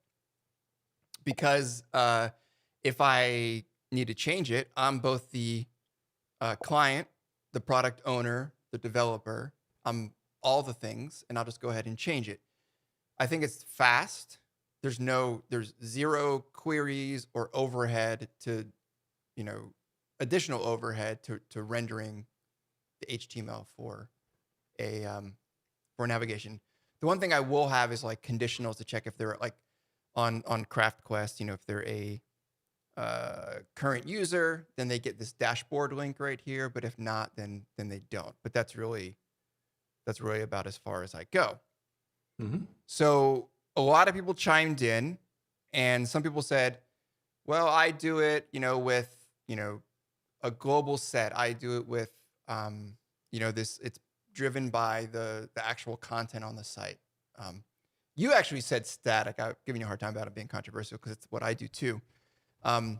Speaker 2: because if I need to change it, I'm both the client, the product owner, the developer. I'm all the things, and I'll just go ahead and change it. I think it's fast. There's zero queries or overhead to, additional overhead to rendering the HTML for navigation. The one thing I will have is like conditionals to check if they're like on CraftQuest, if they're a current user, then they get this dashboard link right here. But if not, then they don't. But that's really about as far as I go.
Speaker 1: Mm-hmm.
Speaker 2: So a lot of people chimed in, and some people said, well, I do it, with, a global set. I do it with, it's driven by the actual content on the site. You actually said static. I'm giving you a hard time about it being controversial because it's what I do too. And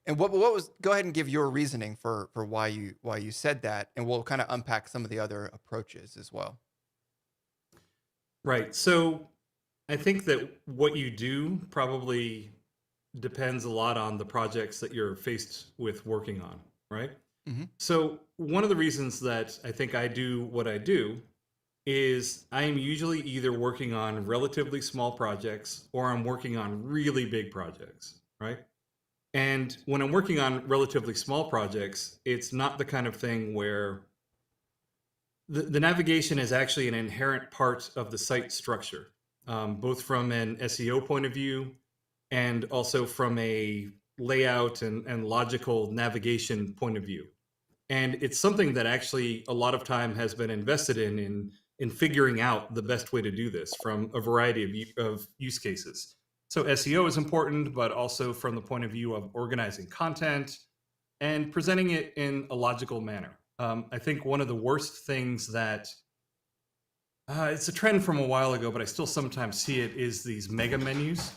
Speaker 2: what was, go ahead and give your reasoning for why you said that, and we'll kind of unpack some of the other approaches as well.
Speaker 1: Right. So I think that what you do probably depends a lot on the projects that you're faced with working on, right?
Speaker 2: Mm-hmm.
Speaker 1: So one of the reasons that I think I do what I do is I am usually either working on relatively small projects or I'm working on really big projects. right? And when I'm working on relatively small projects, it's not the kind of thing where the navigation is actually an inherent part of the site structure, both from an SEO point of view and also from a layout and logical navigation point of view. And it's something that actually a lot of time has been invested in figuring out the best way to do this from a variety of use cases. So SEO is important, but also from the point of view of organizing content and presenting it in a logical manner. I think one of the worst things that it's a trend from a while ago, but I still sometimes see it is these mega menus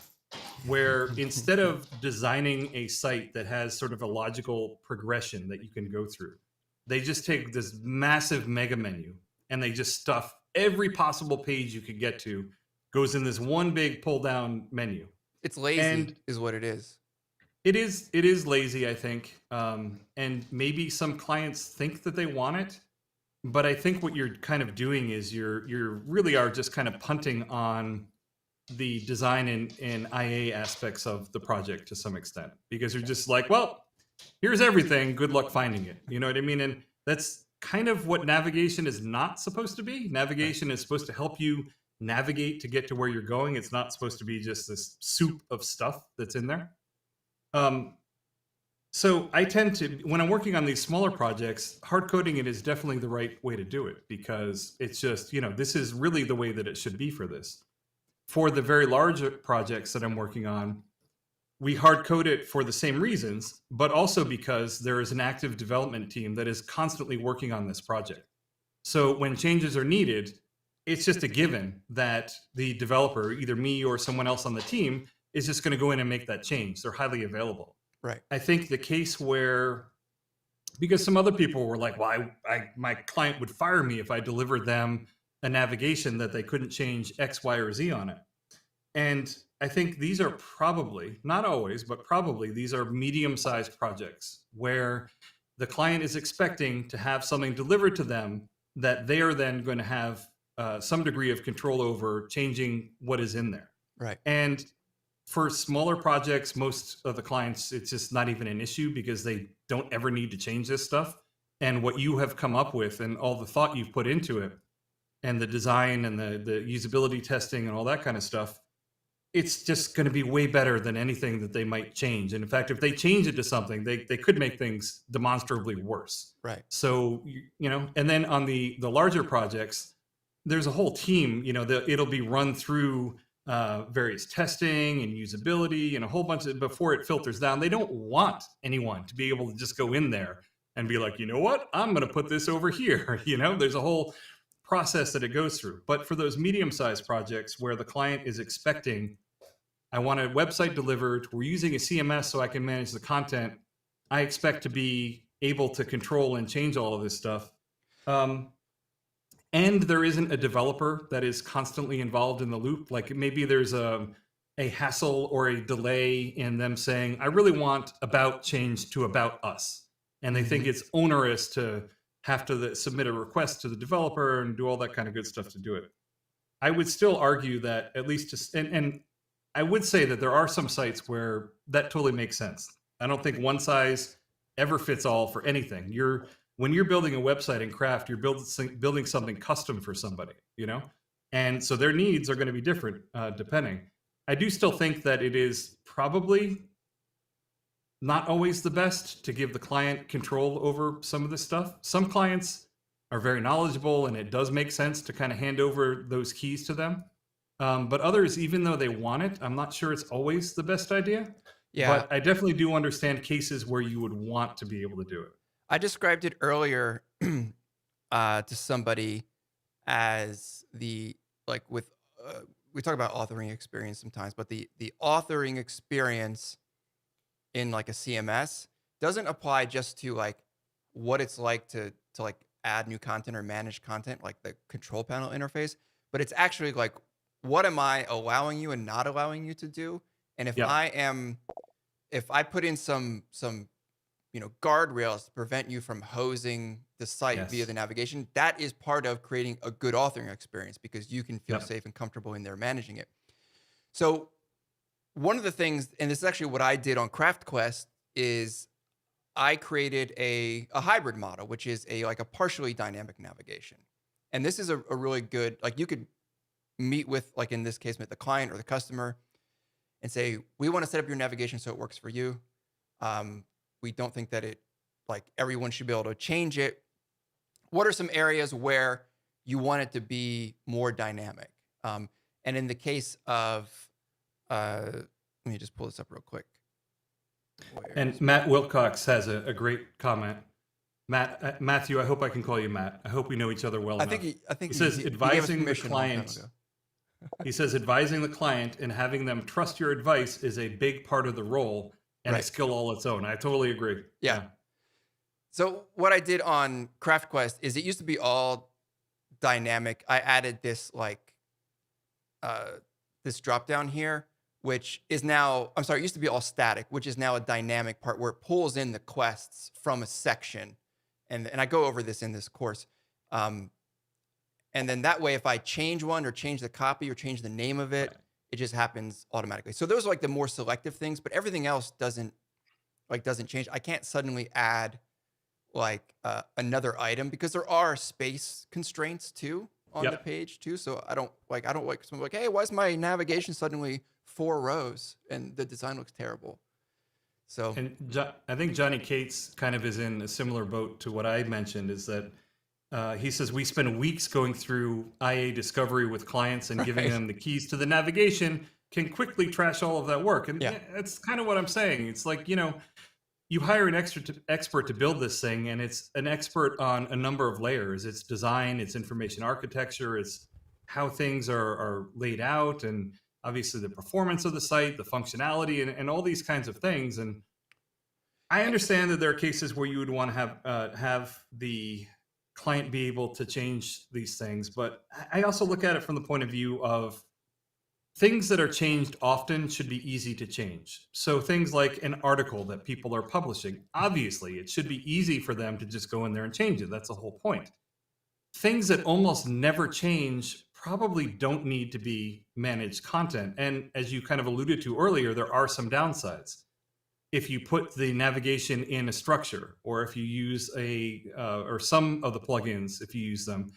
Speaker 1: where instead of designing a site that has sort of a logical progression that you can go through, they just take this massive mega menu and they just stuff every possible page you could get to goes in this one big pull down menu.
Speaker 2: It's lazy,
Speaker 1: And
Speaker 2: is what it is.
Speaker 1: it is lazy, I think. And maybe some clients think that they want it, but I think what you're kind of doing is you're really are just kind of punting on the design and IA aspects of the project to some extent, because you're just like, well, here's everything. Good luck finding it. You know what I mean? And that's kind of what navigation is not supposed to be. Navigation is supposed to help you navigate to get to where you're going. It's not supposed to be just this soup of stuff that's in there. Um, so I tend to, when I'm working on these smaller projects, hard coding it is definitely the right way to do it, because it's just, this is really the way that it should be for this. For the very large projects that I'm working on, we hard code it for the same reasons, but also because there is an active development team that is constantly working on this project. So when changes are needed, it's just a given that the developer, either me or someone else on the team, is just going to go in and make that change. They're highly available.
Speaker 2: Right.
Speaker 1: I think the case where, because some other people were like, well, my client would fire me if I delivered them a navigation that they couldn't change X, Y, or Z on it. And I think these are probably, not always, but probably these are medium-sized projects where the client is expecting to have something delivered to them that they are then going to have some degree of control over changing what is in there.
Speaker 2: Right.
Speaker 1: And for smaller projects, most of the clients, it's just not even an issue because they don't ever need to change this stuff. And what you have come up with and all the thought you've put into it and the design and the usability testing and all that kind of stuff, it's just going to be way better than anything that they might change. And in fact, if they change it to something, they could make things demonstrably worse.
Speaker 2: Right.
Speaker 1: So, and then on the larger projects, there's a whole team, it'll be run through various testing and usability and a whole bunch of, before it filters down. They don't want anyone to be able to just go in there and be like, you know what, I'm going to put this over here. There's a whole process that it goes through. But for those medium-sized projects where the client is expecting, I want a website delivered, we're using a CMS so I can manage the content, I expect to be able to control and change all of this stuff. And there isn't a developer that is constantly involved in the loop. Like maybe there's a hassle or a delay in them saying, I really want about change to about us. And they think it's onerous to have to submit a request to the developer and do all that kind of good stuff to do it. I would still argue that at least, and I would say that there are some sites where that totally makes sense. I don't think one size ever fits all for anything. When you're building a website in Craft, you're building something custom for somebody, and so their needs are going to be different depending. I do still think that it is probably not always the best to give the client control over some of this stuff. Some clients are very knowledgeable and it does make sense to kind of hand over those keys to them. But others, even though they want it, I'm not sure it's always the best idea.
Speaker 2: Yeah.
Speaker 1: But I definitely do understand cases where you would want to be able to do it.
Speaker 2: I described it earlier to somebody as we talk about authoring experience sometimes, but the authoring experience in like a CMS doesn't apply just to like what it's like to like add new content or manage content, like the control panel interface, but it's actually like, what am I allowing you and not allowing you to do? And if I put in some guardrails to prevent you from hosing the site via the navigation, that is part of creating a good authoring experience because you can feel safe and comfortable in there managing it. So one of the things, and this is actually what I did on CraftQuest, is I created a hybrid model, which is a like a partially dynamic navigation. And this is a really good, like you could meet with, like in this case, with the client or the customer and say, we want to set up your navigation so it works for you. We don't think that like everyone should be able to change it. What are some areas where you want it to be more dynamic? And in the case of, let me just pull this up real quick.
Speaker 1: And Matt Wilcox has a great comment. Matthew, I hope I can call you Matt. I hope we know each other well enough.
Speaker 2: I think
Speaker 1: he says
Speaker 2: he gave us
Speaker 1: advising the
Speaker 2: permission a long time
Speaker 1: client.
Speaker 2: ago.
Speaker 1: He says advising the client and having them trust your advice is a big part of the role and a skill all its own. I totally agree.
Speaker 2: Yeah. So what I did on CraftQuest is it used to be all dynamic. I added this like this drop down here, which is now, I'm sorry, it used to be all static, which is now a dynamic part where it pulls in the quests from a section. And I go over this in this course. And then that way, if I change one or change the copy or change the name of it, it just happens automatically. So those are like the more selective things, but everything else doesn't change. I can't suddenly add like another item because there are space constraints too on the page too. So I don't like someone like, hey, why is my navigation suddenly 4 rows and the design looks terrible? So
Speaker 1: I think Johnny Cates kind of is in a similar boat to what I mentioned, is that he says we spend weeks going through IA discovery with clients and giving them the keys to the navigation can quickly trash all of that work. And that's kind of what I'm saying. It's like, you hire an expert to build this thing, and it's an expert on a number of layers. It's design, it's information architecture, it's how things are laid out, and obviously the performance of the site, the functionality, and all these kinds of things. And I understand that there are cases where you would want to have the client be able to change these things, but I also look at it from the point of view of things that are changed often should be easy to change. So things like an article that people are publishing, obviously it should be easy for them to just go in there and change it. That's the whole point. Things that almost never change probably don't need to be managed content. And as you kind of alluded to earlier, there are some downsides. If you put the navigation in a structure, or if you use or some of the plugins, if you use them,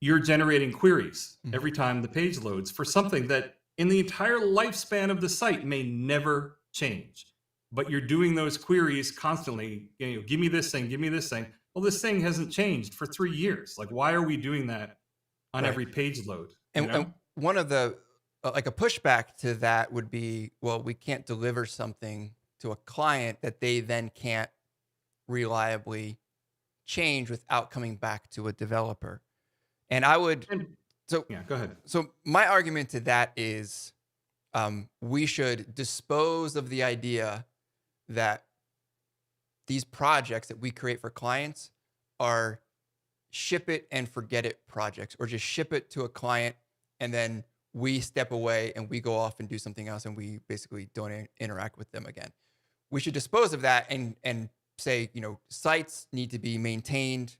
Speaker 1: you're generating queries every time the page loads for something that in the entire lifespan of the site may never change. But you're doing those queries constantly. Give me this thing, give me this thing. Well, this thing hasn't changed for 3 years. Like, why are we doing that on every page load?
Speaker 2: And one of the, like a pushback to that would be, well, we can't deliver something to a client that they then can't reliably change without coming back to a developer. And I would,
Speaker 1: go ahead.
Speaker 2: So my argument to that is we should dispose of the idea that these projects that we create for clients are ship it and forget it projects, or just ship it to a client and then we step away and we go off and do something else and we basically don't interact with them again. We should dispose of that and say, sites need to be maintained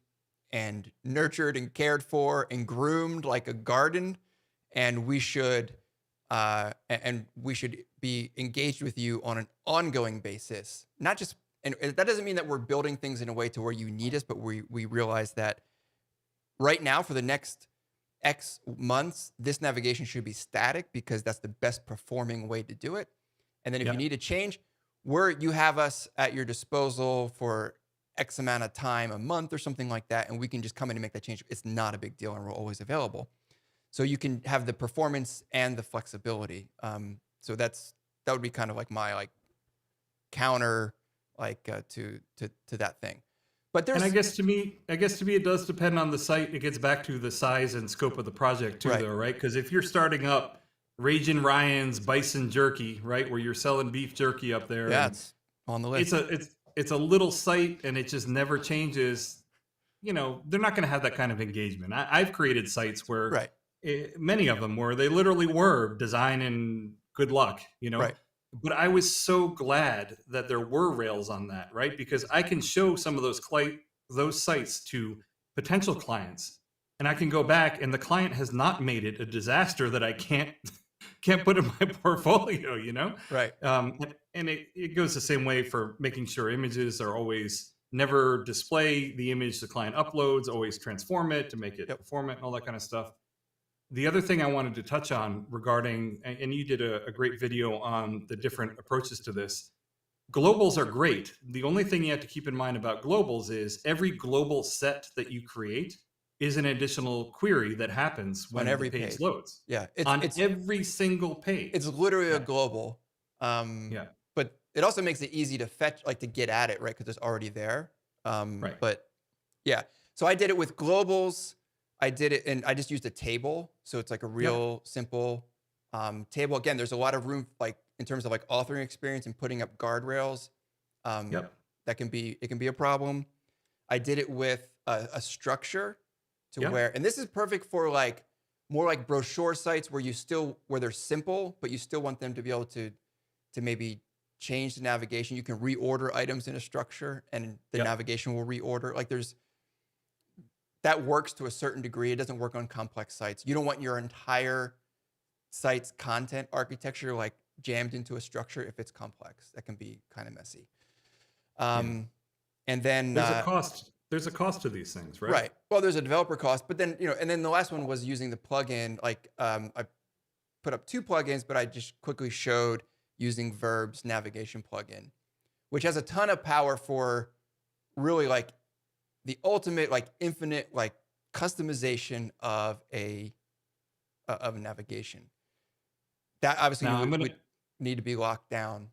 Speaker 2: and nurtured and cared for and groomed like a garden, and we should be engaged with you on an ongoing basis. Not just, and that doesn't mean that we're building things in a way to where you need us, but we realize that right now for the next X months, this navigation should be static because that's the best performing way to do it. And then if you need to change, you have us at your disposal for X amount of time, a month or something like that, and we can just come in and make that change. It's not a big deal, and we're always available. So you can have the performance and the flexibility. So that would be kind of like my counter to that thing. But there's,
Speaker 1: and I guess to me, it does depend on the site. It gets back to the size and scope of the project too, though, right? Because if you're starting up Ragin' Ryan's Bison Jerky, right, where you're selling beef jerky up there,
Speaker 2: it's on the list.
Speaker 1: It's a little site and it just never changes. They're not going to have that kind of engagement. I've created sites where many of them where they literally were design and good luck, But I was so glad that there were Rails on that, right? Because I can show some of those sites to potential clients, and I can go back, and the client has not made it a disaster that I can't can't put in my portfolio, you know?
Speaker 2: Right.
Speaker 1: And it goes the same way for making sure images are always never display the image the client uploads, always transform it to make it
Speaker 2: Yep.
Speaker 1: performant and all that kind of stuff. The other thing I wanted to touch on regarding, and you did a great video on the different approaches to this. Globals are great. The only thing you have to keep in mind about globals is every global set that you create is an additional query that happens when
Speaker 2: On every
Speaker 1: the page
Speaker 2: page.
Speaker 1: loads.
Speaker 2: Yeah.
Speaker 1: On every single page.
Speaker 2: It's literally a
Speaker 1: Yeah.
Speaker 2: global.
Speaker 1: Yeah.
Speaker 2: But it also makes it easy to fetch, like to get at it, right? Because it's already there.
Speaker 1: Right.
Speaker 2: But yeah. So I did it with globals. I did it, and I just used a table. So it's like a real simple table. Again, there's a lot of room, like in terms of like authoring experience and putting up guardrails.
Speaker 1: Yep.
Speaker 2: It can be a problem. I did it with a structure to
Speaker 1: Yeah.
Speaker 2: where, and this is perfect for like more like brochure sites where they're simple, but you still want them to be able to maybe change the navigation. You can reorder items in a structure and the
Speaker 1: Yep.
Speaker 2: navigation will reorder. Like that works to a certain degree. It doesn't work on complex sites. You don't want your entire site's content architecture like jammed into a structure if it's complex. That can be kind of messy. And then
Speaker 1: There's a cost. There's a cost to these things, right?
Speaker 2: right. Well, there's a developer cost, but then, and then the last one was using the plugin. Like I put up 2 plugins, but I just quickly showed using Verb's navigation plugin, which has a ton of power for really like the ultimate, like infinite, like customization of a navigation. That obviously
Speaker 1: Now,
Speaker 2: would need to be locked down.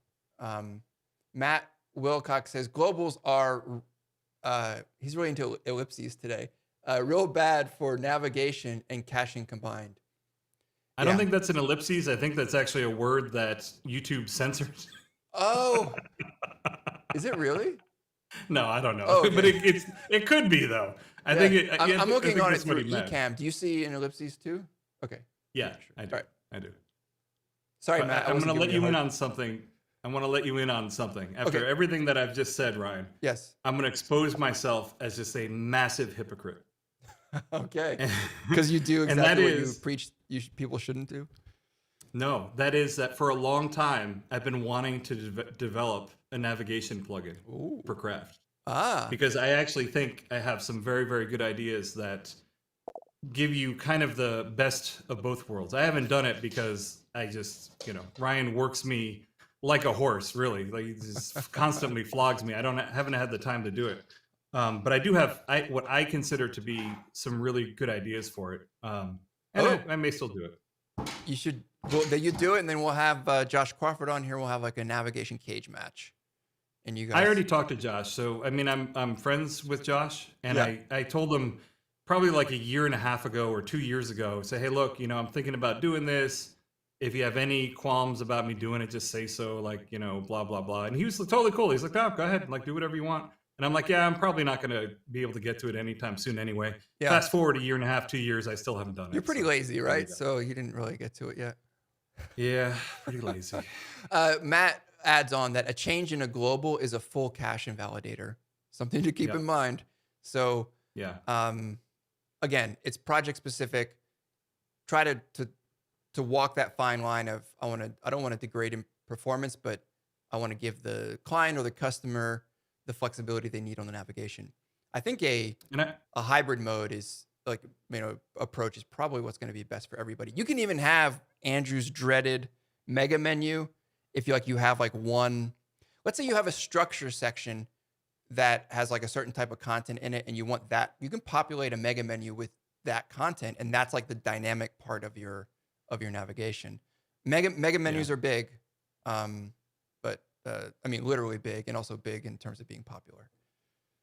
Speaker 2: Matt Wilcox says globals are, he's really into ellipses today, real bad for navigation and caching combined.
Speaker 1: I don't think that's an ellipses. I think that's actually a word that YouTube censored.
Speaker 2: Oh, is it really?
Speaker 1: No, I don't know.
Speaker 2: Oh, okay.
Speaker 1: But it could be though. I think
Speaker 2: I'm looking on it
Speaker 1: that's what
Speaker 2: through
Speaker 1: he meant.
Speaker 2: eCam. Do you see an ellipses too? Okay.
Speaker 1: Yeah,
Speaker 2: Sure.
Speaker 1: I do.
Speaker 2: All right.
Speaker 1: I do.
Speaker 2: Sorry,
Speaker 1: But
Speaker 2: Matt.
Speaker 1: I'm going to let you in on something. I want to let you in on something. After everything that I've just said, Ryan,
Speaker 2: Yes.
Speaker 1: I'm going to expose myself as just a massive hypocrite.
Speaker 2: Okay. Because you do
Speaker 1: And
Speaker 2: exactly
Speaker 1: that
Speaker 2: what you
Speaker 1: is-
Speaker 2: preach people shouldn't do.
Speaker 1: No, that is that for a long time, I've been wanting to develop a navigation plugin
Speaker 2: Ooh.
Speaker 1: for Craft.
Speaker 2: Ah.
Speaker 1: Because I actually think I have some very, very good ideas that give you kind of the best of both worlds. I haven't done it because I just, Ryan works me like a horse, really. Like he just constantly flogs me. Haven't had the time to do it. But I do have what I consider to be some really good ideas for it. And I may still do it.
Speaker 2: You should. Well, then you do it, and then we'll have Josh Crawford on here. We'll have like a navigation cage match, and you guys.
Speaker 1: I already talked to Josh, so I mean, I'm friends with Josh, and
Speaker 2: Yeah.
Speaker 1: I told him probably like a year and a half ago or 2 years ago, say, hey, look, I'm thinking about doing this. If you have any qualms about me doing it, just say so. Like, blah blah blah. And he was totally cool. He's like, oh, go ahead, like do whatever you want. And I'm like, yeah, I'm probably not going to be able to get to it anytime soon anyway.
Speaker 2: Yeah.
Speaker 1: Fast forward a year and a half, 2 years, I still haven't done it.
Speaker 2: You're pretty
Speaker 1: so
Speaker 2: lazy,
Speaker 1: there
Speaker 2: right?
Speaker 1: you go.
Speaker 2: So you didn't really get to it yet.
Speaker 1: Yeah, pretty lazy.
Speaker 2: Matt adds on that a change in a global is a full cache invalidator. Something to keep
Speaker 1: Yep.
Speaker 2: in mind. So
Speaker 1: Yeah.
Speaker 2: again, it's project specific. Try to walk that fine line of I don't want to degrade in performance, but I want to give the client or the customer the flexibility they need on the navigation. I think a hybrid mode is like, approach is probably what's going to be best for everybody. You can even have Andrew's dreaded mega menu. If you have like one, let's say you have a structure section that has like a certain type of content in it and you want that, you can populate a mega menu with that content. And that's like the dynamic part of your navigation. Mega menus are big. But literally big, and also big in terms of being popular.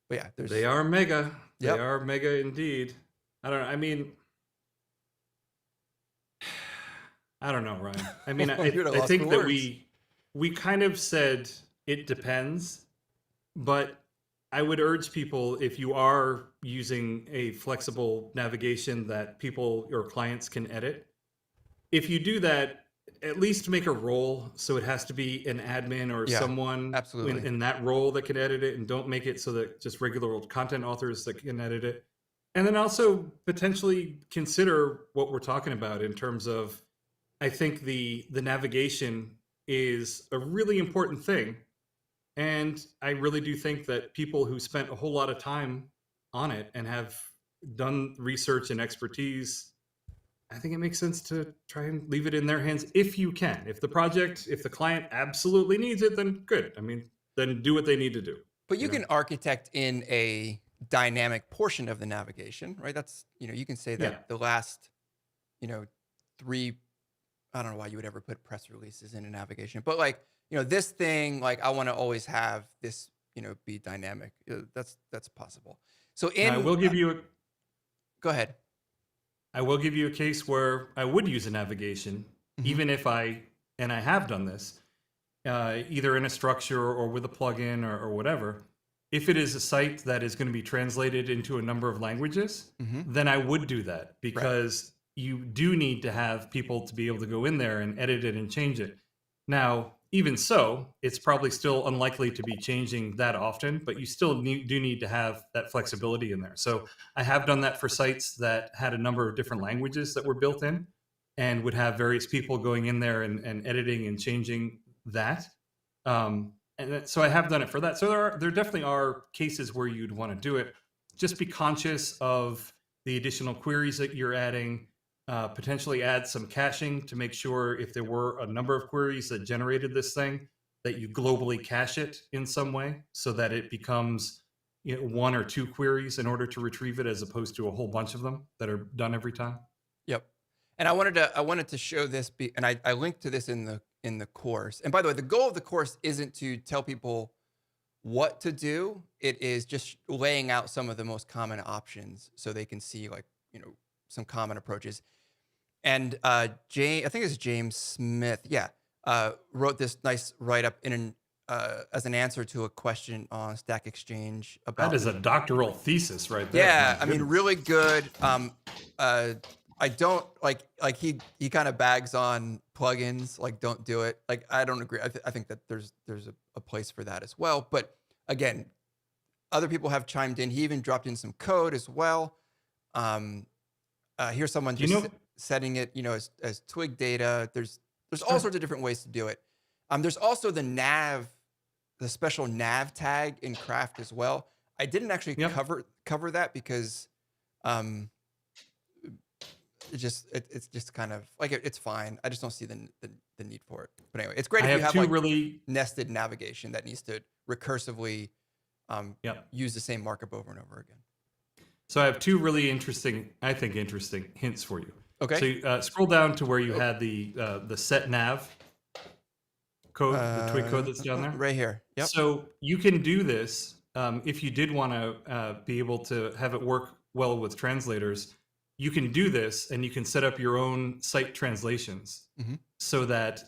Speaker 2: But yeah,
Speaker 1: They are mega.
Speaker 2: Yep.
Speaker 1: They are mega indeed. I don't know. I mean, I don't know, Ryan. I mean,
Speaker 2: You're at a
Speaker 1: I
Speaker 2: loss
Speaker 1: think
Speaker 2: for
Speaker 1: that
Speaker 2: words.
Speaker 1: we kind of said it depends, but I would urge people, if you are using a flexible navigation that people or clients can edit, if you do that, at least make a role so it has to be an admin or someone
Speaker 2: absolutely.
Speaker 1: in that role that can edit it, and don't make it so that just regular content authors that can edit it. And then also potentially consider what we're talking about in terms of I think the navigation is a really important thing. And I really do think that people who spent a whole lot of time on it and have done research and expertise, I think it makes sense to try and leave it in their hands if you can. If the client absolutely needs it, then good. I mean, then do what they need to do.
Speaker 2: But you
Speaker 1: You know?
Speaker 2: can architect in a dynamic portion of the navigation, right? That's, you can say
Speaker 1: Yeah.
Speaker 2: that the last, three, I don't know why you would ever put press releases in a navigation, but like, this thing, like I want to always have this, be dynamic. That's possible. So
Speaker 1: Now,
Speaker 2: go ahead.
Speaker 1: I will give you a case where I would use a navigation, even if I have done this, either in a structure or with a plugin or whatever. If it is a site that is going to be translated into a number of languages, then I would do that because you do need to have people to be able to go in there and edit it and change it. Now, even so, it's probably still unlikely to be changing that often, but you still do need to have that flexibility in there. So I have done that for sites that had a number of different languages that were built in and would have various people going in there and editing and changing that. So I have done it for that. So there definitely are cases where you'd want to do it. Just be conscious of the additional queries that you're adding. Potentially add some caching to make sure if there were a number of queries that generated this thing, that you globally cache it in some way so that it becomes one or two queries in order to retrieve it, as opposed to a whole bunch of them that are done every time.
Speaker 2: Yep. And I wanted to show this, and I linked to this in the course. And by the way, the goal of the course isn't to tell people what to do. It is just laying out some of the most common options so they can see some common approaches. And I think it's James Smith, wrote this nice write-up as an answer to a question on Stack Exchange about.
Speaker 1: That is a doctoral thesis right there.
Speaker 2: Yeah, I mean, really good. I don't like he kind of bags on plugins, like don't do it. Like I don't agree. I think that there's a place for that as well. But again, other people have chimed in. He even dropped in some code as well. Here's someone just setting it, as twig data. There's all sorts of different ways to do it. There's also the special nav tag in Craft as well. I didn't actually cover that because it's just kind of like it's fine. I just don't see the need for it. But anyway, it's great if you have like really nested navigation that needs to recursively use the same markup over and over again.
Speaker 1: So I have two really interesting hints for you.
Speaker 2: Okay.
Speaker 1: So scroll down to where you had the set nav code, the twig code that's down there.
Speaker 2: Right here. Yep.
Speaker 1: So you can do this if you did want to be able to have it work well with translators. You can do this, and you can set up your own site translations so that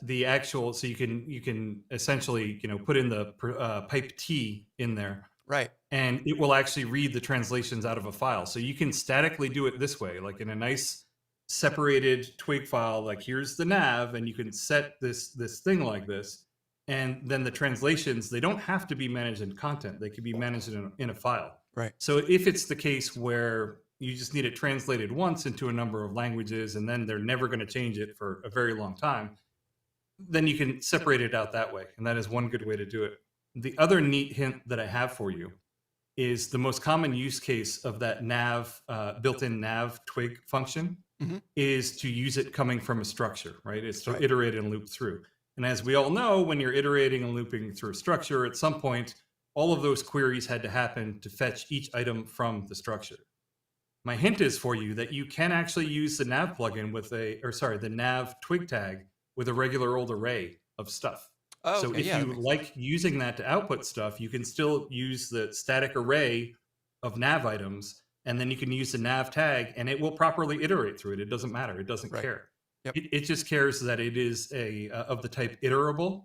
Speaker 1: so you can essentially put in the pipe T in there.
Speaker 2: Right.
Speaker 1: And it will actually read the translations out of a file. So you can statically do it this way, like in a nice separated twig file, like here's the nav, and you can set this thing like this. And then the translations, they don't have to be managed in content. They can be managed in a file.
Speaker 2: Right.
Speaker 1: So if it's the case where you just need it translated once into a number of languages, and then they're never going to change it for a very long time, then you can separate it out that way. And that is one good way to do it. The other neat hint that I have for you is the most common use case of that nav, built-in nav twig function is to use it coming from a structure, right? It's to iterate and loop through. And as we all know, when you're iterating and looping through a structure, at some point, all of those queries had to happen to fetch each item from the structure. My hint is for you that you can actually use the nav plugin the nav twig tag with a regular old array of stuff.
Speaker 2: Oh,
Speaker 1: so if you like using that to output stuff, you can still use the static array of nav items, and then you can use the nav tag, and it will properly iterate through it. It doesn't matter. It doesn't care.
Speaker 2: Yep.
Speaker 1: It just cares that it is of the type iterable,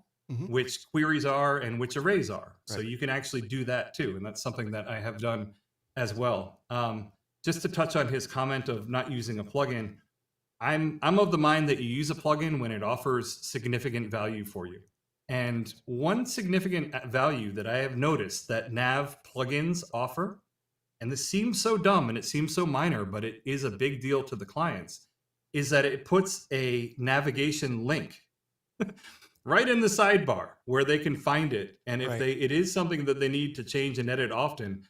Speaker 1: which queries are and which arrays are. So you can actually do that too, and that's something that I have done as well. Just to touch on his comment of not using a plugin, I'm of the mind that you use a plugin when it offers significant value for you. And one significant value that I have noticed that nav plugins offer, and this seems so dumb and it seems so minor, but it is a big deal to the clients, is that it puts a navigation link right in the sidebar where they can find it. And if
Speaker 2: Right.
Speaker 1: it is something that they need to change and edit often,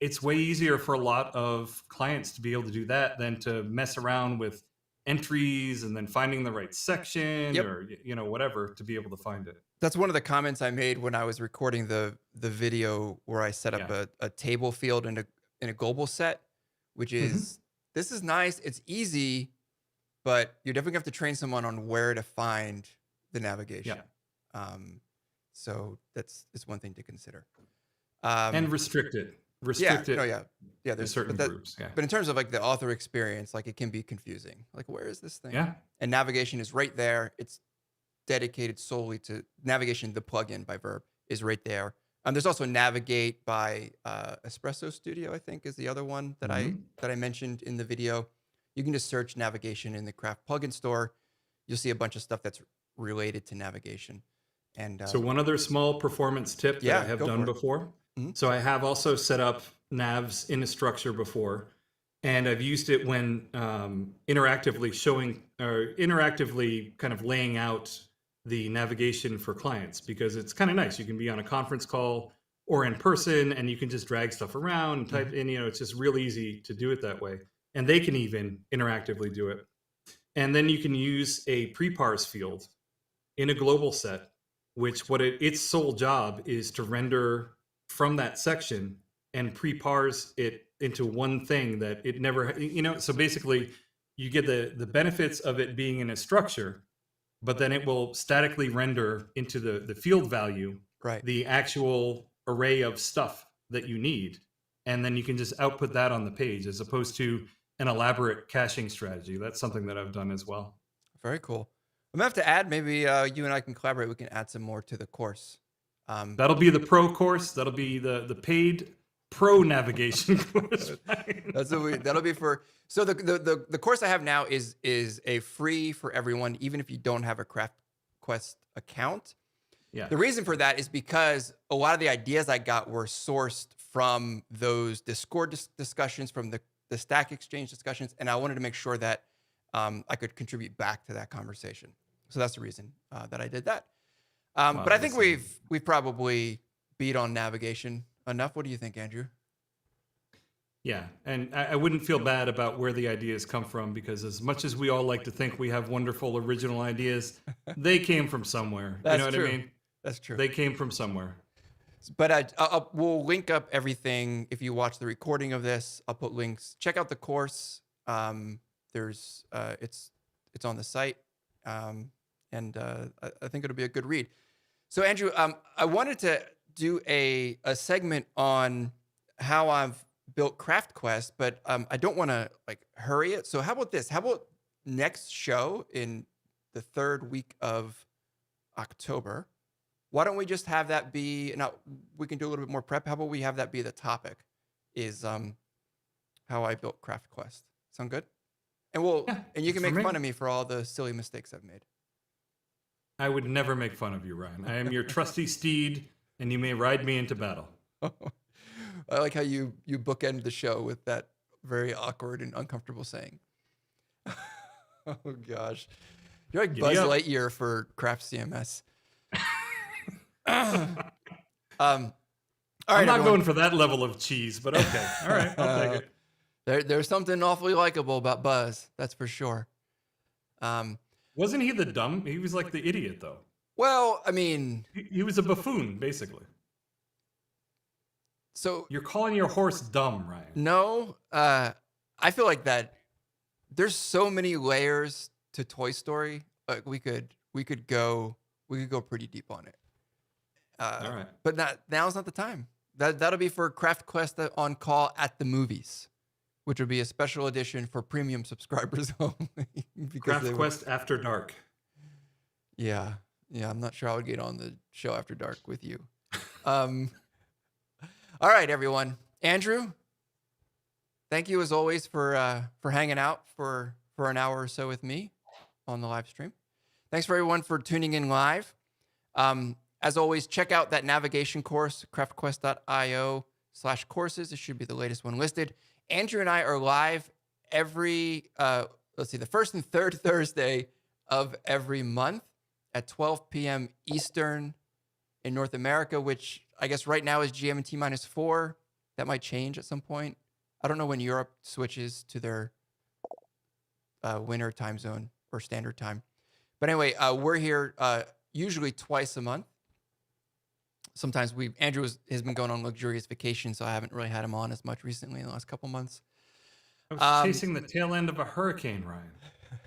Speaker 1: it's way easier for a lot of clients to be able to do that than to mess around with entries and then finding the right section
Speaker 2: Yep.
Speaker 1: or whatever to be able to find it.
Speaker 2: That's one of the comments I made when I was recording the video where I set up
Speaker 1: Yeah.
Speaker 2: a table field in a global set, which is this is nice. It's easy, but you're definitely gonna have to train someone on where to find the navigation. So it's one thing to consider.
Speaker 1: And restrict it.
Speaker 2: Yeah,
Speaker 1: Restrict it
Speaker 2: no, yeah,
Speaker 1: to
Speaker 2: there's
Speaker 1: certain groups. Yeah.
Speaker 2: But in terms of like the author experience, like it can be confusing. Like, where is this thing?
Speaker 1: Yeah.
Speaker 2: And navigation is right there. It's dedicated solely to navigation. The plugin by Verb is right there. There's also Navigate by Espresso Studio, I think, is the other one that I mentioned in the video. You can just search navigation in the Craft plugin store. You'll see a bunch of stuff that's related to navigation. And
Speaker 1: so one other small performance tip that I have done before. So I have also set up navs in a structure before, and I've used it when interactively showing or interactively kind of laying out the navigation for clients, because it's kind of nice. You can be on a conference call or in person and you can just drag stuff around and type in, it's just real easy to do it that way. And they can even interactively do it. And then you can use a pre-parse field in a global set, which its sole job is to render from that section and pre-parse it into one thing that it never, so basically you get the benefits of it being in a structure, but then it will statically render into the field value, the actual array of stuff that you need. And then you can just output that on the page as opposed to an elaborate caching strategy. That's something that I've done as well.
Speaker 2: Very cool. I'm gonna have to add, maybe you and I can collaborate. We can add some more to the course.
Speaker 1: That'll be the pro course. That'll be the paid pro navigation course.
Speaker 2: That'll be for. So the course I have now is a free for everyone, even if you don't have a CraftQuest account.
Speaker 1: Yeah.
Speaker 2: The reason for that is because a lot of the ideas I got were sourced from those Discord discussions, from the Stack Exchange discussions, and I wanted to make sure that I could contribute back to that conversation. So that's the reason that I did that. But I think we've probably beat on navigation enough. What do you think, Andrew?
Speaker 1: Yeah, and I wouldn't feel bad about where the ideas come from, because as much as we all like to think we have wonderful original ideas, they came from somewhere.
Speaker 2: That's
Speaker 1: what
Speaker 2: true.
Speaker 1: I mean?
Speaker 2: That's true.
Speaker 1: They came from somewhere.
Speaker 2: But we'll link up everything. If you watch the recording of this, I'll put links. Check out the course. It's on the site, and I think it'll be a good read. So Andrew, I wanted to do a segment on how I've built CraftQuest, but I don't want to hurry it. So how about this? How about next show in the third week of October? Why don't we just have that be, now we can do a little bit more prep. How about we have that be the topic, is how I built CraftQuest. Sound good? And and you can make fun of me for all the silly mistakes I've made.
Speaker 1: I would never make fun of you, Ryan. I am your trusty steed, and you may ride me into battle.
Speaker 2: I like how you bookend the show with that very awkward and uncomfortable saying. Oh gosh, you're like Buzz Lightyear for Craft CMS. All right,
Speaker 1: I'm not going for that level of cheese, but okay. All right, I'll take it.
Speaker 2: There's something awfully likable about Buzz, that's for sure.
Speaker 1: Wasn't he the dumb? He was like the idiot, though.
Speaker 2: Well, I mean,
Speaker 1: he was a buffoon, basically.
Speaker 2: So
Speaker 1: you're calling your horse dumb, Ryan?
Speaker 2: No, I feel like that. There's so many layers to Toy Story. Like we could go pretty deep on it.
Speaker 1: All right,
Speaker 2: but now's not the time. That'll be for CraftQuest on call at the movies, which would be a special edition for premium subscribers only.
Speaker 1: CraftQuest After Dark.
Speaker 2: Yeah, I'm not sure I would get on the show After Dark with you. All right, everyone. Andrew, thank you as always for hanging out for an hour or so with me on the live stream. Thanks for everyone for tuning in live. As always, check out that navigation course, craftquest.io/courses. It should be the latest one listed. Andrew and I are live every let's see, the first and third Thursday of every month at 12 p.m. Eastern in North America, which I guess right now is GMT -4. That might change at some point. I don't know when Europe switches to their winter time zone or standard time. But anyway, we're here usually twice a month. Sometimes Andrew has been going on luxurious vacation, so I haven't really had him on as much recently in the last couple months.
Speaker 1: I was chasing the tail end of a hurricane, Ryan.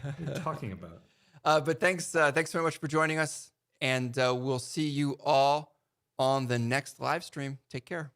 Speaker 1: What are you talking about?
Speaker 2: But thanks very much for joining us, and we'll see you all on the next live stream. Take care.